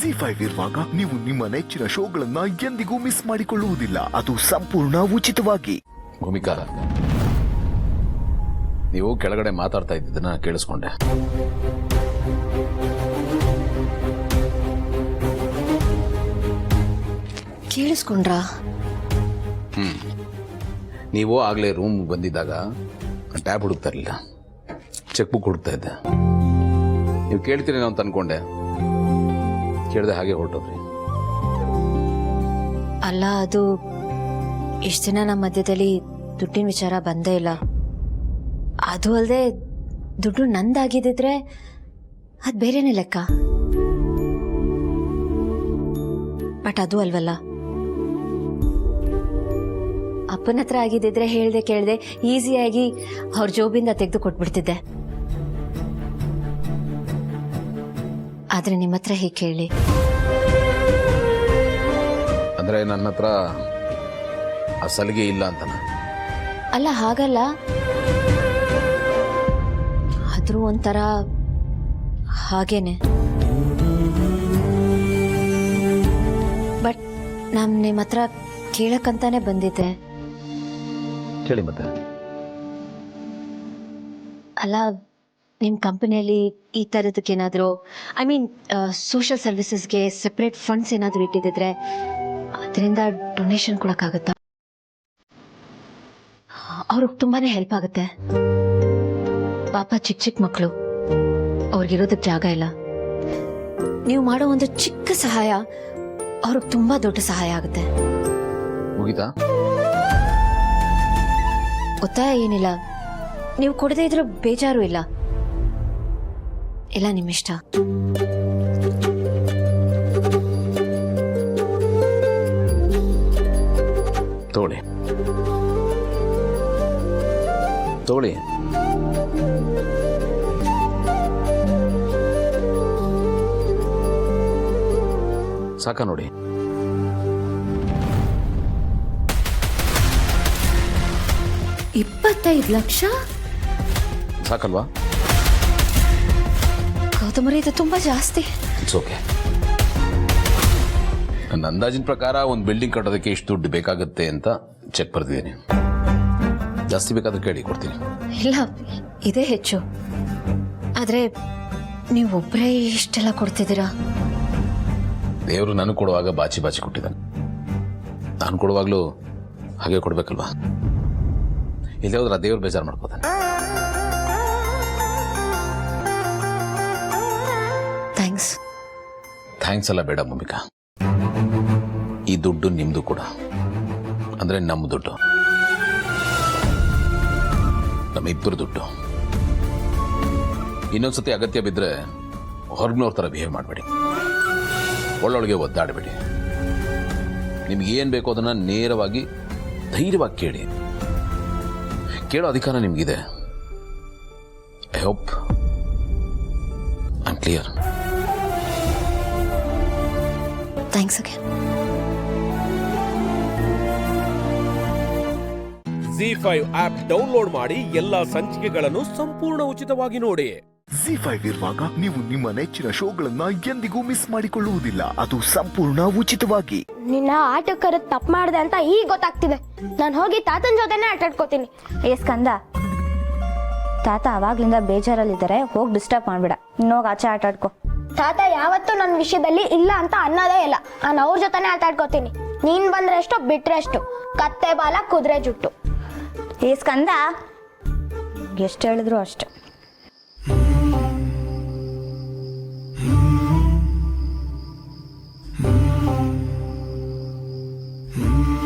ಜಿ5 ಇರುವಾಗ ನೀವು ನಿಮ್ಮ ನೆಚ್ಚಿನ ಶೋಗಳನ್ನ ಎಂದಿಗೂ ಮಿಸ್ ಮಾಡಿಕೊಳ್ಳುವುದಿಲ್ಲ. ಅದು ಸಂಪೂರ್ಣ ಉಚಿತವಾಗಿ. ಭೂಮಿಕಾ, ನೀವು ಕೆಳಗಡೆ ಮಾತಾಡ್ತಾ ಇದ್ದದನ್ನ ಕೇಳಿಸ್ಕೊಂಡೆ. ಕೇಳಿಸ್ಕೊಂಡ್ರಾ? ನೀವು ಆಗಲೇ ರೂಮ್ ಬಂದಿದ್ದಾಗ ಟ್ಯಾಬ್ ಹುಡುಕ್ತಾ ಇರಲಿಲ್ಲ, ಚೆಕ್ ಬುಕ್ ಹುಡುಕ್ತಾ ಇದ್ದೆ. ನೀವು ಕೇಳ್ತೀರಿ ಅಂತ ಅನ್ಕೊಂಡೆ, ಕೇಳದೆ ಹಾಗೆ ಹೊರಟೋದ್ರಿ. ಅಲ್ಲ, ಅದು ಇಷ್ಟು ದಿನ ನಮ್ಮ ಮಧ್ಯದಲ್ಲಿ ದುಡ್ಡಿನ ವಿಚಾರ ಬಂದೇ ಇಲ್ಲ. ಅದು ಅಲ್ಲದೆ ದುಡ್ಡು ನಂದಾಗಿದ್ದಿದ್ರೆ ಅದು ಬೇರೆನೇ ಲೆಕ್ಕ. ಬಟ್ ಅದು ಅಲ್ವಲ್ಲ. ಅಪ್ಪನ ಹತ್ರ ಆಗಿದ್ದಿದ್ರೆ ಹೇಳ್ದೆ ಕೇಳ್ದೆ ಈಸಿಯಾಗಿ ಅವ್ರ ಜೋಬಿಂದ ತೆಗೆದು ಕೊಟ್ಬಿಡ್ತಿದ್ದೆ. ಆದ್ರೆ ನಿಮ್ಮ ಹತ್ರ ಹೀಗೆ ಕೇಳಿ ಅಂದ್ರೆ ನನ್ನ ಹತ್ರ ಆ ಸಲಿಗೆ ಇಲ್ಲ ಅಂತನ? ಅಲ್ಲ, ಹಾಗಲ್ಲ. ಆದ್ರೂ ಒಂಥರ ಹಾಗೇನೆ. ಬಟ್ ನಾನು ನಿಮ್ಮ ಹತ್ರ ಕೇಳಕ್ಕಂತಾನೆ ಬಂದಿದ್ದೆ. ಕೇಳಿ ಮತ್ತೆ. ಅಲ್ಲ, ನಿಮ್ಮ ಕಂಪನಿಯಲ್ಲಿ ಈ ಥರದಕ್ಕೆ ಏನಾದರೂ, ಐ ಮೀನ್ ಸೋಷಿಯಲ್ ಸರ್ವಿಸಸ್ಗೆ ಸೆಪ್ರೇಟ್ ಫಂಡ್ಸ್ ಏನಾದರೂ ಇಟ್ಟಿದ್ದಿದ್ರೆ ಅದರಿಂದ ಡೊನೇಷನ್ ಕೊಡೋಕ್ಕಾಗತ್ತಾ? ಅವ್ರಿಗೆ ತುಂಬಾ ಹೆಲ್ಪ್ ಆಗುತ್ತೆ. ಪಾಪ ಚಿಕ್ಕ ಚಿಕ್ಕ ಮಕ್ಕಳು, ಅವ್ರಿಗಿರೋದಕ್ಕೆ ಜಾಗ ಇಲ್ಲ. ನೀವು ಮಾಡೋ ಒಂದು ಚಿಕ್ಕ ಸಹಾಯ ಅವ್ರಿಗೆ ತುಂಬಾ ದೊಡ್ಡ ಸಹಾಯ ಆಗುತ್ತೆ. ಮುಗಿತಾ? ಒತ್ತಾಯ ಏನಿಲ್ಲ. ನೀವು ಕೊಡದೇ ಇದ್ರೂ ಬೇಜಾರು ಇಲ್ಲ. ಎಲ್ಲ ನಿಮ್ಮಿಷ್ಟ. ತಗೊಳ್ಳಿ ತಗೊಳ್ಳಿ. ಸಾಕ ನೋಡಿ. $25,00,000 ಸಾಕಲ್ವಾ? ಗೌತಮರೇ, ಇದು ತುಂಬಾ ಜಾಸ್ತಿ. It's okay. ನನ್ನ ಅಂದಾಜಿನ ಪ್ರಕಾರ ಒಂದು ಬಿಲ್ಡಿಂಗ್ ಕಟ್ಟೋದಕ್ಕೆ ಇಷ್ಟು ದುಡ್ಡು ಬೇಕಾಗುತ್ತೆ ಅಂತ ಚೆಕ್ ಬರ್ತಿದ್ದೀನಿ. ಜಾಸ್ತಿ ಬೇಕಾದ್ರೆ ಕೇಳಿ ಕೊಡ್ತೀನಿ. ಇಲ್ಲ, ಇದೇ ಹೆಚ್ಚು. ಆದ್ರೆ ನೀವೊಬ್ಬರೇ ಇಷ್ಟೆಲ್ಲ ಕೊಡ್ತಿದ್ದೀರಾ? ದೇವರು ನನಗೆ ಕೊಡುವಾಗ ಬಾಚಿ ಬಾಚಿ ಕೊಟ್ಟಿದ್ದಾನೆ. ನಾನು ಕೊಡುವಾಗಲೂ ಹಾಗೆ ಕೊಡ್ಬೇಕಲ್ವಾ? ಇಲ್ಲೇ ಹೋದ್ರೆ ದೇವ್ರು ಬೇಜಾರು ಮಾಡ್ಕೋತಾನೆ. ಥ್ಯಾಂಕ್ಸ್ ಎಲ್ಲ ಬೇಡ ಭೂಮಿಕಾ. ಈ ದುಡ್ಡು ನಿಮ್ದು ಕೂಡ, ಅಂದ್ರೆ ನಮ್ಮ ದುಡ್ಡು, ನಮ್ಮಿಬ್ಬರು ದುಡ್ಡು. ಇನ್ನೊಂದ್ಸತಿ ಅಗತ್ಯ ಬಿದ್ದರೆ ಹೊರಗ್ನವ್ರ ಥರ ಬಿಹೇವ್ ಮಾಡಬೇಡಿ, ಒಳ್ಳೊಳಗೆ ಒದ್ದಾಡಬೇಡಿ. ನಿಮ್ಗೆ ಏನು ಬೇಕೋ ಅದನ್ನು ನೇರವಾಗಿ ಧೈರ್ಯವಾಗಿ ಕೇಳಿ. ಕೇಳೋ ಅಧಿಕಾರ ನಿಮಗಿದೆ. I hope I am clear. Thanks again. ZEE5 app download ಮಾಡಿ ಎಲ್ಲಾ ಸಂಚಿಕೆಗಳನ್ನು ಸಂಪೂರ್ಣ ಉಚಿತವಾಗಿ ನೋಡಿ. ಜಿ5 ಇರುವಾಗ ನೀವು ನಿಮ್ಮ ನೆಚ್ಚಿನ ಶೋಗಳನ್ನ ಎಂದಿಗೂ ಮಿಸ್ ಮಾಡಿಕೊಳ್ಳುವುದಿಲ್ಲ. ಅದು ಸಂಪೂರ್ಣ ಉಚಿತವಾಗಿ. ನಿನ್ನ ಆಟಕ್ಕರ ತಪ್ಪು ಮಾಡಿದೆ ಅಂತ ಈಗ ಗೊತ್ತಾಗ್ತಿದೆ. ನಾನು ಹೋಗಿ ತಾತನ ಜೊತೆನೆ ಆಟ ಆಡ್ಕೋತೀನಿ. ಏ ಸ್ಕಂದ, ತಾತ ಅವಾಗ್ಲಿಂದ ಬೇಜಾರಲ್ಲಿದ್ದಾರೆ, ಹೋಗಿ ಡಿಸ್ಟರ್ಬ್ ಮಾಡ್ಬೇಡ. ಇನ್ನೋಗಿ ಆಚೆ ಆಟ ಆಡ್ಕೋ. ತಾತ ಯಾವತ್ತೂ ನನ್ನ ವಿಷಯದಲ್ಲಿ ಇಲ್ಲ ಅಂತ ಅನ್ನೋದೇ ಇಲ್ಲ. ನಾನು ಅವ್ರ ಜೊತೆನೆ ಆಟ ಆಡ್ಕೋತೀನಿ. ನೀನ್ ಬಂದ್ರೆ ಎಷ್ಟು ಬಿಟ್ರೆ ಎಷ್ಟು. ಕತ್ತೆ ಬಾಲ ಕುದುರೆ ಜುಟ್ಟು. ಏ ಸ್ಕಂದ, ಎಷ್ಟು ಹೇಳಿದ್ರು ಅಷ್ಟೆ.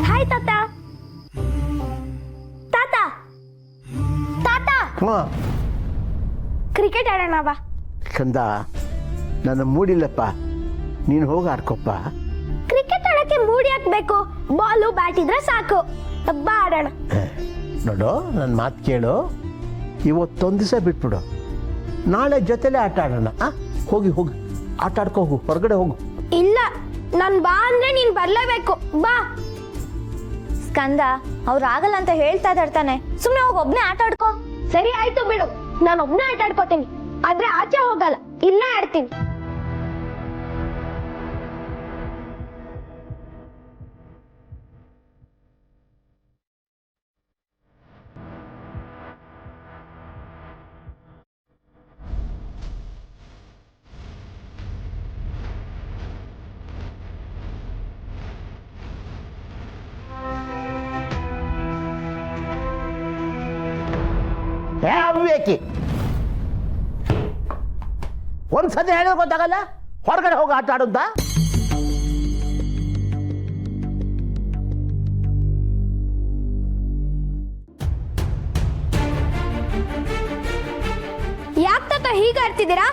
ಹಾಯ್ ತಾತ. ತಾತ ತಾತ ಕ್ರಿಕೆಟ್ ಆಡೋಣ ಬಾ. ಕಂದ, ನನ್ನ ಮೂಡಿಲ್ಲಪ್ಪ, ನೀನು ಹೋಗಿ ಆಡ್ಕೊಪ್ಪ. ಕ್ರಿಕೆಟ್ ಆಡಕ್ಕೆ ಮೂಡಿ ಹಾಕ್ಬೇಕು. ಬಾಲು ಬ್ಯಾಟ್ ಇದ್ರೆ ಸಾಕು. ಬಾ ಆಡೋಣ. ನೋಡು, ನನ್ನ ಮಾತು ಕೇಳು. ಇವತ್ತೊಂದು ದಿವಸ ಬಿಟ್ಬಿಡು, ನಾಳೆ ಜೊತೆಲೆ ಆಟ ಆಡೋಣ. ಹೋಗಿ ಹೋಗಿ ಆಟ ಆಡ್ಕೋ, ಹೋಗು, ಹೊರಗಡೆ ಹೋಗು. ಇಲ್ಲ, ನಾನು ಬಾ ಅಂದ್ರೆ ನೀನ್ ಬರ್ಲೇಬೇಕು. ಬಾ. ಸ್ಕಂದ, ಅವ್ರು ಆಗಲ್ಲ ಅಂತ ಹೇಳ್ತಾ ಇದ್ದಾಡ್ತಾನೆ. ಸುಮ್ಮನೆ ಹೋಗಿ ಒಬ್ನೇ ಆಟ ಆಡ್ಕೋ. ಸರಿ ಆಯ್ತು ಬಿಡು, ನಾನು ಒಬ್ನೇ ಆಟ ಆಡ್ಕೋತೀನಿ. ಆದ್ರೆ ಆಚೆ ಹೋಗಲ್ಲ, ಇಲ್ಲೇ ಆಡ್ತೀನಿ. ಅವಿವೇಕಿ. ಒಂದ್ಸತಿ ಹೇಳೋದು ಗೊತ್ತಾಗಲ್ಲ, ಹೊರಗಡೆ ಹೋಗಿ ಆಟ ಆಡುತ್ತಾ? ಯಾಕೆ ತಾತ ಹೀಗೆ ಆಡ್ತಿದ್ದೀರಾ?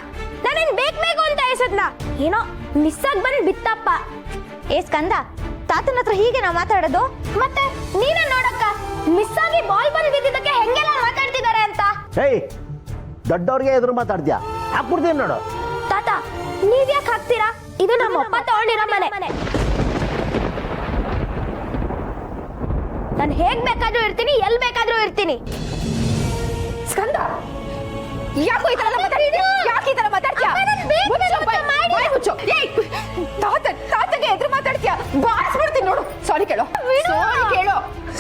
ನಾನೇನ್ ಬೇಕು ಅಂತ ಎಸದ್ನ? ಏನೋ ಮಿಸ್ ಆಗಿ ಬಂದ್ ಬಿತ್ತಪ್ಪ. ಏ ಸ್ಕಂದ, ತಾತನ ಹತ್ರ ಹೀಗೆ ನಾವು ಮಾತಾಡೋದು? ಮತ್ತೆ ನೀನೇ ನೋಡಕ್ಕ, ಮಿಸ್ ಆಗಿ ಬಾಲ್ ಬಂದ್ ಬಿದ್ದಿದ್ದಕ್ಕೆ ಹೆಂಗೆಲ್ಲ ಮಾತಾಡ್ತಿದ್ದಾರೆ ಅಂತ. ಏಯ್, ದೊಡ್ಡವ್ರಿಗೆ ಎದುರು ಮಾತಾಡ್ತೀಯಾ? ಹಾಕ್ಬಿಡ್ತೀನಿ ನೋಡು. ತಾತ ನೀವ್ ಯಾಕೆ ಹಾಕ್ತೀರಾ? ಇದು ನಮ್ಮ ಅಪ್ಪ ತಗೊಂಡಿರೋ ಮನೆ. ನಾನು ಹೇಗ್ ಬೇಕಾದ್ರೂ ಇರ್ತೀನಿ, ಎಲ್ ಬೇಕಾದ್ರೂ ಇರ್ತೀನಿ. ಸ್ಕಂದ, ಯಾಕೋ ಈ ತರ ಮಾತಾಡ್ತಿದ್ಯಾ? ಯಾಕೆ ಈ ತರ ಮಾತಾಡ್ತೀಯಾ? ತಾತಗೆ ಎದುರು ಮಾತಾಡ್ತೀಯಾ? ಬಾರಿಸ್ಬಿಡ್ತೀನಿ ನೋಡು. ಸಾರಿ ಕೇಳು,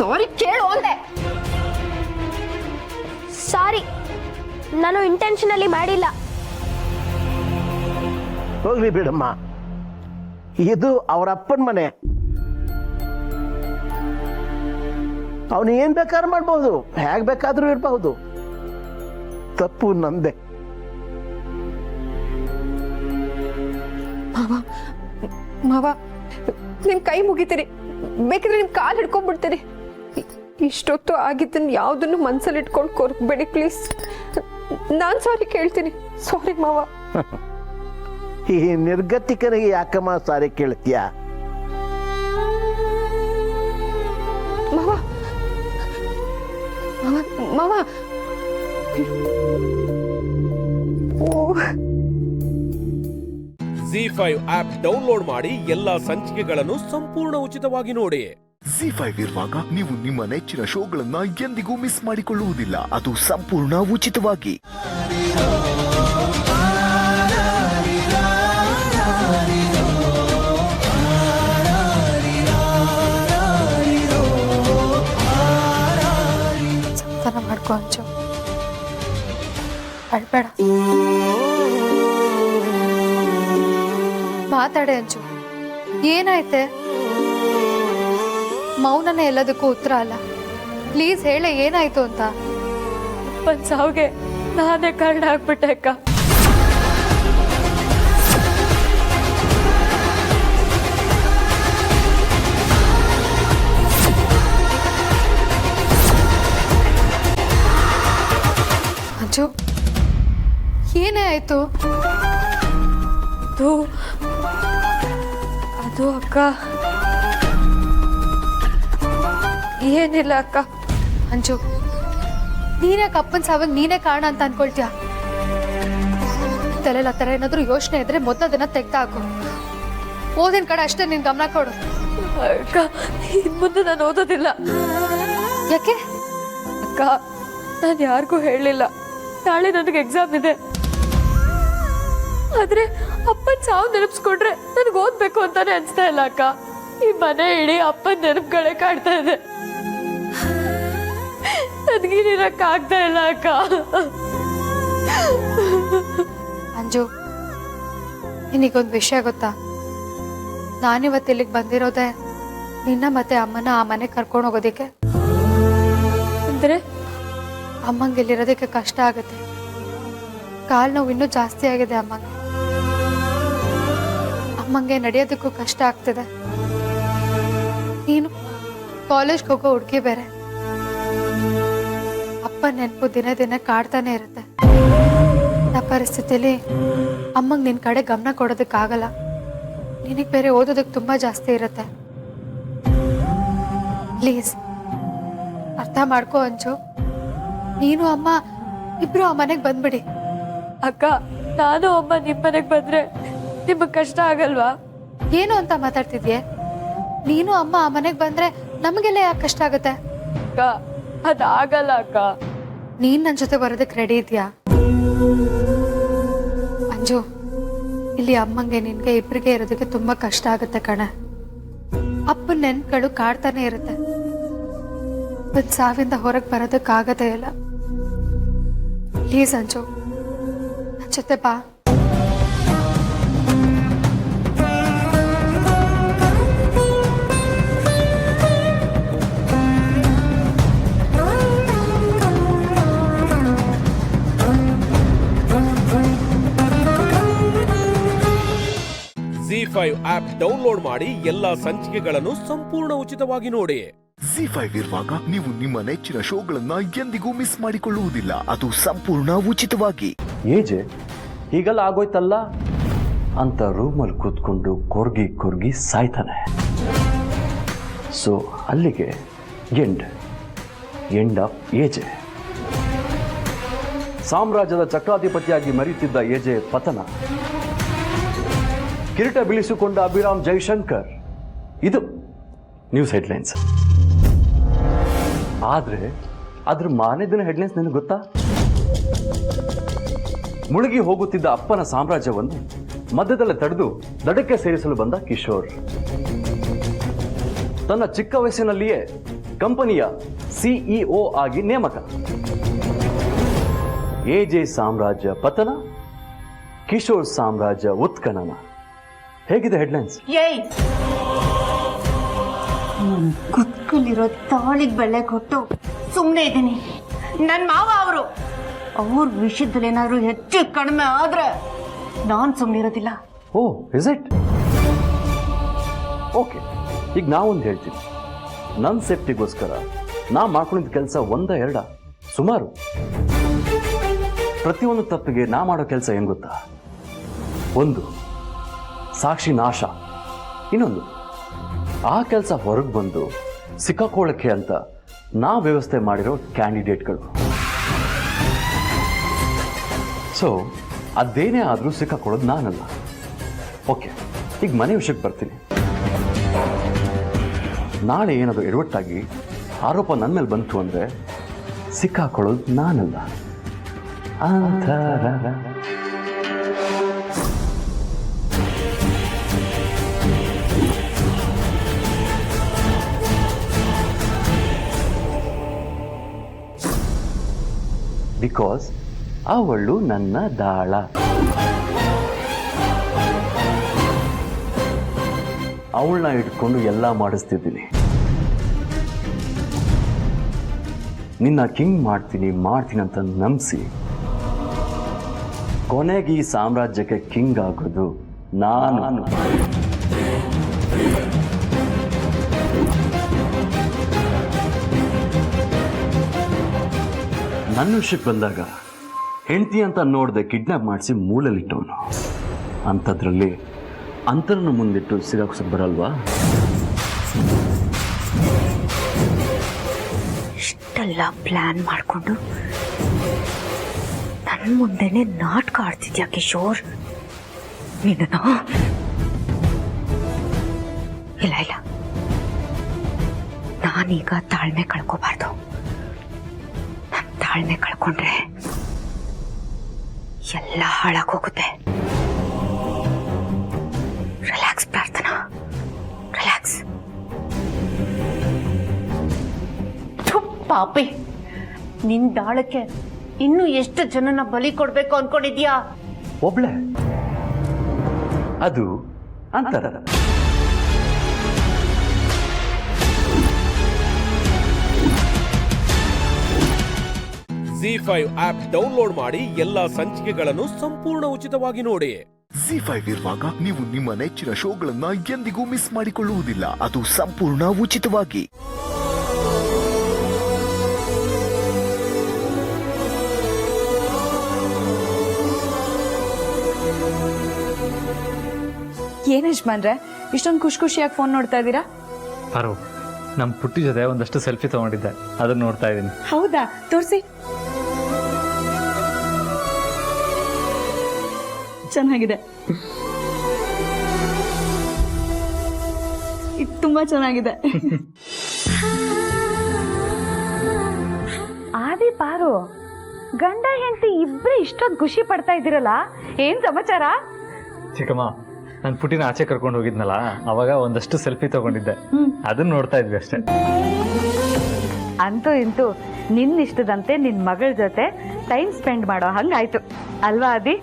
ಸಾರಿ ಕೇಳು ಅಂದೆ. ಸಾರಿ, ನಾನು ಇಂಟೆನ್ಷನಲಿ ಮಾಡಿಲ್ಲ. ಹೋಗ್ಲಿ ಬಿಡಮ್ಮ, ಇದು ಅವರ ಅಪ್ಪನ ಮನೆ. ಅವನು ಏನ್ ಬೇಕಾದ್ರೂ ಮಾಡ್ಬಹುದು, ಹೇಗ್ ಬೇಕಾದ್ರೂ ಇರಬಹುದು. ತಪ್ಪು ನಂದೆ. ಮಾವ, ನಿಮ್ ಕೈ ಮುಗಿತೀರಿ, ಬೇಕಿದ್ರೆ ನಿಮ್ ಕಾಲ್ ಹಿಡ್ಕೊಂಡ್ಬಿಡ್ತೀರಿ. ಇಷ್ಟೊತ್ತು ಆಗಿದ್ದನ್ನು ಯಾವ್ದನ್ನು ಮನ್ಸಲ್ಲಿ ಇಟ್ಕೊಂಡು ಕೊರ್ಬೇಡಿ ಪ್ಲೀಸ್. ನಾನ್ ಸಾರಿ ಕೇಳ್ತೀನಿ. ಸಾರಿ ಮಾವ. ಈ ನಿರ್ಗತಿಕನಿಗೆ ಯಾಕಮ್ಮ ಸಾರಿ ಕೇಳ್ತೀಯ? ಮಾವ, ಮಾವ, ಮಾವ. ZEE5 ಆಪ್ ಡೌನ್ಲೋಡ್ ಮಾಡಿ ಎಲ್ಲಾ ಸಂಚಿಕೆಗಳನ್ನು ಸಂಪೂರ್ಣ ಉಚಿತವಾಗಿ ನೋಡಿ. ZEE5 ಇರುವಾಗ ನೀವು ನಿಮ್ಮ ನೆಚ್ಚಿನ ಶೋಗಳನ್ನ ಎಂದಿಗೂ ಮಿಸ್ ಮಾಡಿಕೊಳ್ಳುವುದಿಲ್ಲ. ಅದು ಸಂಪೂರ್ಣ ಉಚಿತವಾಗಿ. ಸಮಾಧಾನ ಮಾಡ್ಕೊ ಅಂಚು, ಅಳ್ಬೇಡ. ಮಾತಾಡೆ ಅಂಚು, ಏನಾಯ್ತೆ? ಮೌನನೇ ಎಲ್ಲದಕ್ಕೂ ಉತ್ತರ ಅಲ್ಲ. ಪ್ಲೀಸ್ ಹೇಳೆ, ಏನಾಯ್ತು ಅಂತ. ಒಂದ್ ಸಾವಿಗೆ ನಾನೇ ಕಾರಣ ಆಗ್ಬಿಟ್ಟೆ ಅಕ್ಕ. ಅಂಚು, ಏನೇ ಆಯ್ತು? ಅದು ಅಕ್ಕ, ಏನಿಲ್ಲ ಅಕ್ಕ. ಅಂಜು, ನೀನೇ ಅಪ್ಪನ ಸಾವಾಗ ನೀನೇ ಕಾರಣ ಅಂತ ಅನ್ಕೊಳ್ತೀಯ? ತಲೆಲ್ಲ ಆ ಥರ ಏನಾದ್ರು ಯೋಚನೆ ಇದ್ರೆ ಮೊದಲು ಅದನ್ನ ತೆಗ್ದಾಕು. ಓದಿನ ಕಡೆ ಅಷ್ಟೇ ನೀನ್ ಗಮನ ಕೊಡು. ಅಕ್ಕ, ಇನ್ ಮುಂದೆ ನಾನು ಓದೋದಿಲ್ಲ. ಯಾಕೆ ಅಕ್ಕ? ನಾನು ಯಾರಿಗೂ ಹೇಳಲಿಲ್ಲ, ನಾಳೆ ನನಗೆ ಎಕ್ಸಾಮ್ ಇದೆ. ಆದ್ರೆ ಅಪ್ಪನ ಸಾವು ನೆನಪಿಸ್ಕೊಂಡ್ರೆ ನನಗೆ ಓದ್ಬೇಕು ಅಂತಾನೆ ಅನ್ಸ್ತಾ ಇಲ್ಲ ಅಕ್ಕ. ಈ ಮನೆ ಇಡೀ ಅಪ್ಪನ ನೆನಪುಗಳೇ ಕಾಡ್ತಾ ಇದೆ. ನನಗೇನಿರಕ್ಕ ಆಗ್ತಾ ಇಲ್ಲ ಅಕ್ಕ. ಅಂಜು, ನಿನಗೊಂದು ವಿಷಯ ಗೊತ್ತಾ? ನಾನಿವತ್ತು ಇಲ್ಲಿಗೆ ಬಂದಿರೋದೆ ನಿನ್ನ ಮತ್ತೆ ಅಮ್ಮನ ಆ ಮನೆ ಕರ್ಕೊಂಡು ಹೋಗೋದಿಕ್ಕೆ. ಅಂದ್ರೆ ಅಮ್ಮಂಗೆ ಇಲ್ಲಿರೋದಕ್ಕೆ ಕಷ್ಟ ಆಗುತ್ತೆ. ಕಾಲು ನೋವು ಇನ್ನೂ ಜಾಸ್ತಿ ಆಗಿದೆ ಅಮ್ಮಂಗೆ. ಅಮ್ಮಂಗೆ ನಡೆಯೋದಕ್ಕೂ ಕಷ್ಟ ಆಗ್ತಿದೆ. ನೀನು ಕಾಲೇಜ್ಗೆ ಹೋಗೋ ಹುಡುಗಿ ಬೇರೆ. ಅಪ್ಪ ನೆನಪು ದಿನ ದಿನ ಕಾಡ್ತಾನೆ ಇರುತ್ತೆ. ಆ ಪರಿಸ್ಥಿತಿಲಿ ಅಮ್ಮಂಗೆ ನಿನ್ನ ಕಡೆ ಗಮನ ಕೊಡೋದಕ್ಕಾಗಲ್ಲ. ನಿನಗೆ ಬೇರೆ ಓದೋದಕ್ಕೆ ತುಂಬಾ ಜಾಸ್ತಿ ಇರುತ್ತೆ. ಪ್ಲೀಸ್ ಅರ್ಥ ಮಾಡ್ಕೋ ಅಂಜು. ನೀನು ಅಮ್ಮ ಇಬ್ರು ಆ ಮನೆಗೆ ಬಂದ್ಬಿಡಿ. ಅಕ್ಕ, ನಾನು ಅಮ್ಮ ನಿಮ್ಮ ಮನೆಗೆ ಬಂದ್ರೆ ನಿಮಗೆ ಕಷ್ಟ ಆಗಲ್ವಾ? ಏನು ಅಂತ ಮಾತಾಡ್ತಿದ್ಯೆ? ನೀನು ಅಮ್ಮ ಆ ಮನೆಗೆ ಬಂದ್ರೆ ನಮಗೆಲ್ಲ ಯಾಕೆ ಕಷ್ಟ ಆಗುತ್ತೆ? ಅಕ್ಕ, ಅದಾಗಲ್ಲ ಅಕ್ಕ. ನೀನ್ ನನ್ನ ಜೊತೆ ಬರೋದಕ್ಕೆ ರೆಡಿ ಇದೆಯಾ? ಅಂಜು, ಇಲ್ಲಿ ಅಮ್ಮಂಗೆ ನಿನ್ಗೆ ಇಬ್ಬರಿಗೆ ಇರೋದಕ್ಕೆ ತುಂಬಾ ಕಷ್ಟ ಆಗುತ್ತೆ ಕಣೆ. ಅಪ್ಪನ ನೆನ್ಪುಗಳು ಕಾಡ್ತಾನೆ ಇರುತ್ತೆ. ಒಂದ್ ಸಾವಿಂದ ಹೊರಗೆ ಬರೋದಕ್ಕಾಗದೇ ಇಲ್ಲ. ಪ್ಲೀಸ್ ಅಂಜು, ನನ್ನ ಜೊತೆ ಬಾ. ZEE5 ಆಪ್ ಡೌನ್ಲೋಡ್ ಮಾಡಿ ಎಲ್ಲಾ ಸಂಚಿಕೆಗಳನ್ನು ಸಂಪೂರ್ಣ ಉಚಿತವಾಗಿ ನೋಡಿ. ZEE5 ಇರುವಾಗ ನೀವು ನಿಮ್ಮ ನೆಚ್ಚಿನ ಶೋಗಳನ್ನ ಎಂದಿಗೂ ಮಿಸ್ ಮಾಡಿಕೊಳ್ಳುವುದಿಲ್ಲ. ಅದು ಸಂಪೂರ್ಣ ಉಚಿತವಾಗಿ. ಏಜೆ ಹೀಗೆಲ್ಲ ಆಗೋಯ್ತಲ್ಲ ಅಂತ ರೂಮಲ್ಲಿ ಕೂತ್ಕೊಂಡು ಕೊರ್ಗಿ ಸಾಯ್ತಾನೆ. ಸೊ ಅಲ್ಲಿಗೆ ಎಂಡ್ ಆಫ್ ಏಜೆ. ಸಾಮ್ರಾಜ್ಯದ ಚಕ್ರಾಧಿಪತಿಯಾಗಿ ಮರೆಯುತ್ತಿದ್ದ ಏಜೆ ಪತನ. ಕಿರೀಟ ಬೀಳಿಸಿಕೊಂಡ ಅಭಿರಾಮ್ ಜೈಶಂಕರ್. ಇದು ನ್ಯೂಸ್ ಹೆಡ್ಲೈನ್ಸ್. ಆದ್ರೆ ಅದ್ರ ಮಾರನೇ ದಿನ ಹೆಡ್ಲೈನ್ಸ್ ನಿನಗೆ ಗೊತ್ತಾ? ಮುಳುಗಿ ಹೋಗುತ್ತಿದ್ದ ಅಪ್ಪನ ಸಾಮ್ರಾಜ್ಯವನ್ನು ಮಧ್ಯದಲ್ಲೇ ತಡೆದು ದಡಕ್ಕೆ ಸೇರಿಸಲು ಬಂದ ಕಿಶೋರ್. ತನ್ನ ಚಿಕ್ಕ ವಯಸ್ಸಿನಲ್ಲಿಯೇ ಕಂಪನಿಯ ಸಿಇಒ ಆಗಿ ನೇಮಕ. ಎಜೆ ಸಾಮ್ರಾಜ್ಯ ಪತನ, ಕಿಶೋರ್ ಸಾಮ್ರಾಜ್ಯ ಉತ್ಖನನ. ಹೇಗಿದೆ ಹೆಡ್ಲೈನ್ಸ್? ಕುತ್ಕಲ್ಲಿರೋ ತಾಳಿಗೆ ಬೆಳೆ ಕೊಟ್ಟು ಸುಮ್ಮನೆ ಇದ್ದೀನಿ. ನನ್ನ ಮಾವ ಅವರು ಅವ್ರ ವಿಷಯದಲ್ಲಿ ಏನಾದ್ರು ಹೆಚ್ಚು ಕಡಿಮೆ ಆದ್ರೆ ನಾನು ಸುಮ್ಮನೆ ಇರೋದಿಲ್ಲ. O is it? ಓಕೆ, ಈಗ ನಾವೊಂದು ಹೇಳ್ತೀನಿ. ನನ್ನ ಸೇಫ್ಟಿಗೋಸ್ಕರ ನಾ ಮಾಡ್ಕೊಂಡಿದ್ದ ಕೆಲಸ ಒಂದ ಎರಡ ಸುಮಾರು. ಪ್ರತಿಯೊಂದು ತಪ್ಪಿಗೆ ನಾ ಮಾಡೋ ಕೆಲಸ ಏನ್ ಗೊತ್ತಾ? ಒಂದು, ಸಾಕ್ಷಿ ನಾಶ. ಇನ್ನೊಂದು, ಆ ಕೆಲಸ ಹೊರಗೆ ಬಂದು ಸಿಕ್ಕಾಕೊಳ್ಳಕ್ಕೆ ಅಂತ ನಾ ವ್ಯವಸ್ಥೆ ಮಾಡಿರೋ ಕ್ಯಾಂಡಿಡೇಟ್ಗಳು. ಸೊ ಅದೇನೇ ಆದರೂ ಸಿಕ್ಕಾಕೊಳ್ಳೋದು ನಾನಲ್ಲ. ಓಕೆ, ಈಗ ಮನೆ ವಿಷಯಕ್ಕೆ ಬರ್ತೀನಿ. ನಾಳೆ ಏನಾದರೂ ಎಡವಟ್ಟಾಗಿ ಆರೋಪ ನನ್ನ ಮೇಲೆ ಬಂತು ಅಂದರೆ ಸಿಕ್ಕಾಕೊಳ್ಳೋದು ನಾನಲ್ಲ. ಬಿಕಾಸ್ ಅವಳು ನನ್ನ ದಾಳ. ಅವಳನ್ನ ಇಟ್ಕೊಂಡು ಎಲ್ಲ ಮಾಡಿಸ್ತಿದ್ದೀನಿ. ನಿನ್ನ ಕಿಂಗ್ ಮಾಡ್ತೀನಿ ಅಂತ ನಂಬಿಸಿ ಕೊನೆಗೆ ಈ ಸಾಮ್ರಾಜ್ಯಕ್ಕೆ ಕಿಂಗ್ ಆಗೋದು ನಾನು. ನನ್ನ ವಿಷಯಕ್ಕೆ ಬಂದಾಗ ಹೆಂಡತಿ ಅಂತ ನೋಡದೆ ಕಿಡ್ನಾಪ್ ಮಾಡಿಸಿ ಮೂಲಲ್ಲಿಟ್ಟವನು. ಅಂಥದ್ರಲ್ಲಿ ಅಂತರನ್ನು ಮುಂದಿಟ್ಟು ಸಿಗಾಕ್ಸೋಕೆ ಬರಲ್ವಾ? ಇಷ್ಟೆಲ್ಲ ಪ್ಲಾನ್ ಮಾಡಿಕೊಂಡು ನನ್ನ ಮುಂದೆನೆ ನಾಟಕ ಆಡ್ತಿದ್ಯಾ ಕಿಶೋರ್? ನೀನು ಇಲ್ಲ, ನಾನೀಗ ತಾಳ್ಮೆ ಕಳ್ಕೋಬಾರ್ದು. ನನ್ನ ತಾಳ್ಮೆ ಕಳ್ಕೊಂಡ್ರೆ ಎಲ್ಲ ಹಾಳಾಗೋಗುತ್ತೆ. ರಿಲ್ಯಾಕ್ಸ್ ಪ್ರಾರ್ಥನಾ, ರಿಲ್ಯಾಕ್ಸ್. ಪಾಪಿ, ನಿನ್ ದಾಳಕ್ಕೆ ಇನ್ನು ಎಷ್ಟು ಜನನ ಬಲಿ ಕೊಡ್ಬೇಕು ಅನ್ಕೊಂಡಿದ್ಯಾ? ಒಬ್ಳೆ, ಅದು ಅಂತರ. ZEE5 ಆಪ್ ಡೌನ್ಲೋಡ್ ಮಾಡಿ ಎಲ್ಲಾ ಸಂಚಿಕೆಗಳನ್ನು ಸಂಪೂರ್ಣ ಉಚಿತವಾಗಿ ನೋಡಿ. ZEE5 ಇರುವಾಗ ನೀವು ನಿಮ್ಮ ನೆಚ್ಚಿನ ಶೋಗಳನ್ನ ಎಂದಿಗೂ ಮಿಸ್ ಮಾಡಿಕೊಳ್ಳುವುದಿಲ್ಲ. ಅದು ಸಂಪೂರ್ಣ ಉಚಿತವಾಗಿ. ಏನ್ ಯಜಮಾನ್ರೆ ಇಷ್ಟೊಂದು ಖುಷಿಯಾಗಿ ಫೋನ್ ನೋಡ್ತಾ ಇದ್ದೀರಾ? ಪರೋ, ನಮ್ಮ ಪುಟ್ಟಿ ಜೊತೆ ಒಂದಷ್ಟು ಸೆಲ್ಫಿ ತಗೊಂಡಿದ್ದೆ, ಅದನ್ನ ನೋಡ್ತಾ ಇದ್ದೀನಿ. ಹೌದಾ? ತೋರಿಸಿ. ಚೆನ್ನಾಗಿದೆ, ಇದು ತುಂಬಾ ಚೆನ್ನಾಗಿದೆ. ಆದಿ ಪಾರು, ಗಂಡ ಹೆಂಡತಿ ಇಬ್ರು ಇಷ್ಟೊಂದು ಖುಷಿ ಪಡ್ತಾ ಇದ್ದೀರಲ್ಲ, ಏನ್ ಸಮಾಚಾರ? ಚಿಕ್ಕಮ್ಮ, ನಾನು ಪುಟ್ಟಿನ ಆಚೆ ಕರ್ಕೊಂಡು ಹೋಗಿದ್ನಲ್ಲ, ಅವಾಗ ಒಂದಷ್ಟು ಸೆಲ್ಫಿ ತಗೊಂಡಿದ್ದೆ, ಅದನ್ನ ನೋಡ್ತಾ ಇದ್ವಿ ಅಷ್ಟೇ. ಅಂತೂ ಇಂತೂ ನಿನ್ನಿಷ್ಟದಂತೆ ನಿನ್ ಮಗಳ ಜೊತೆ ಟೈಮ್ ಸ್ಪೆಂಡ್ ಮಾಡೋ ಹಂಗಾಯ್ತು ಅಲ್ವಾ ಆದಿ?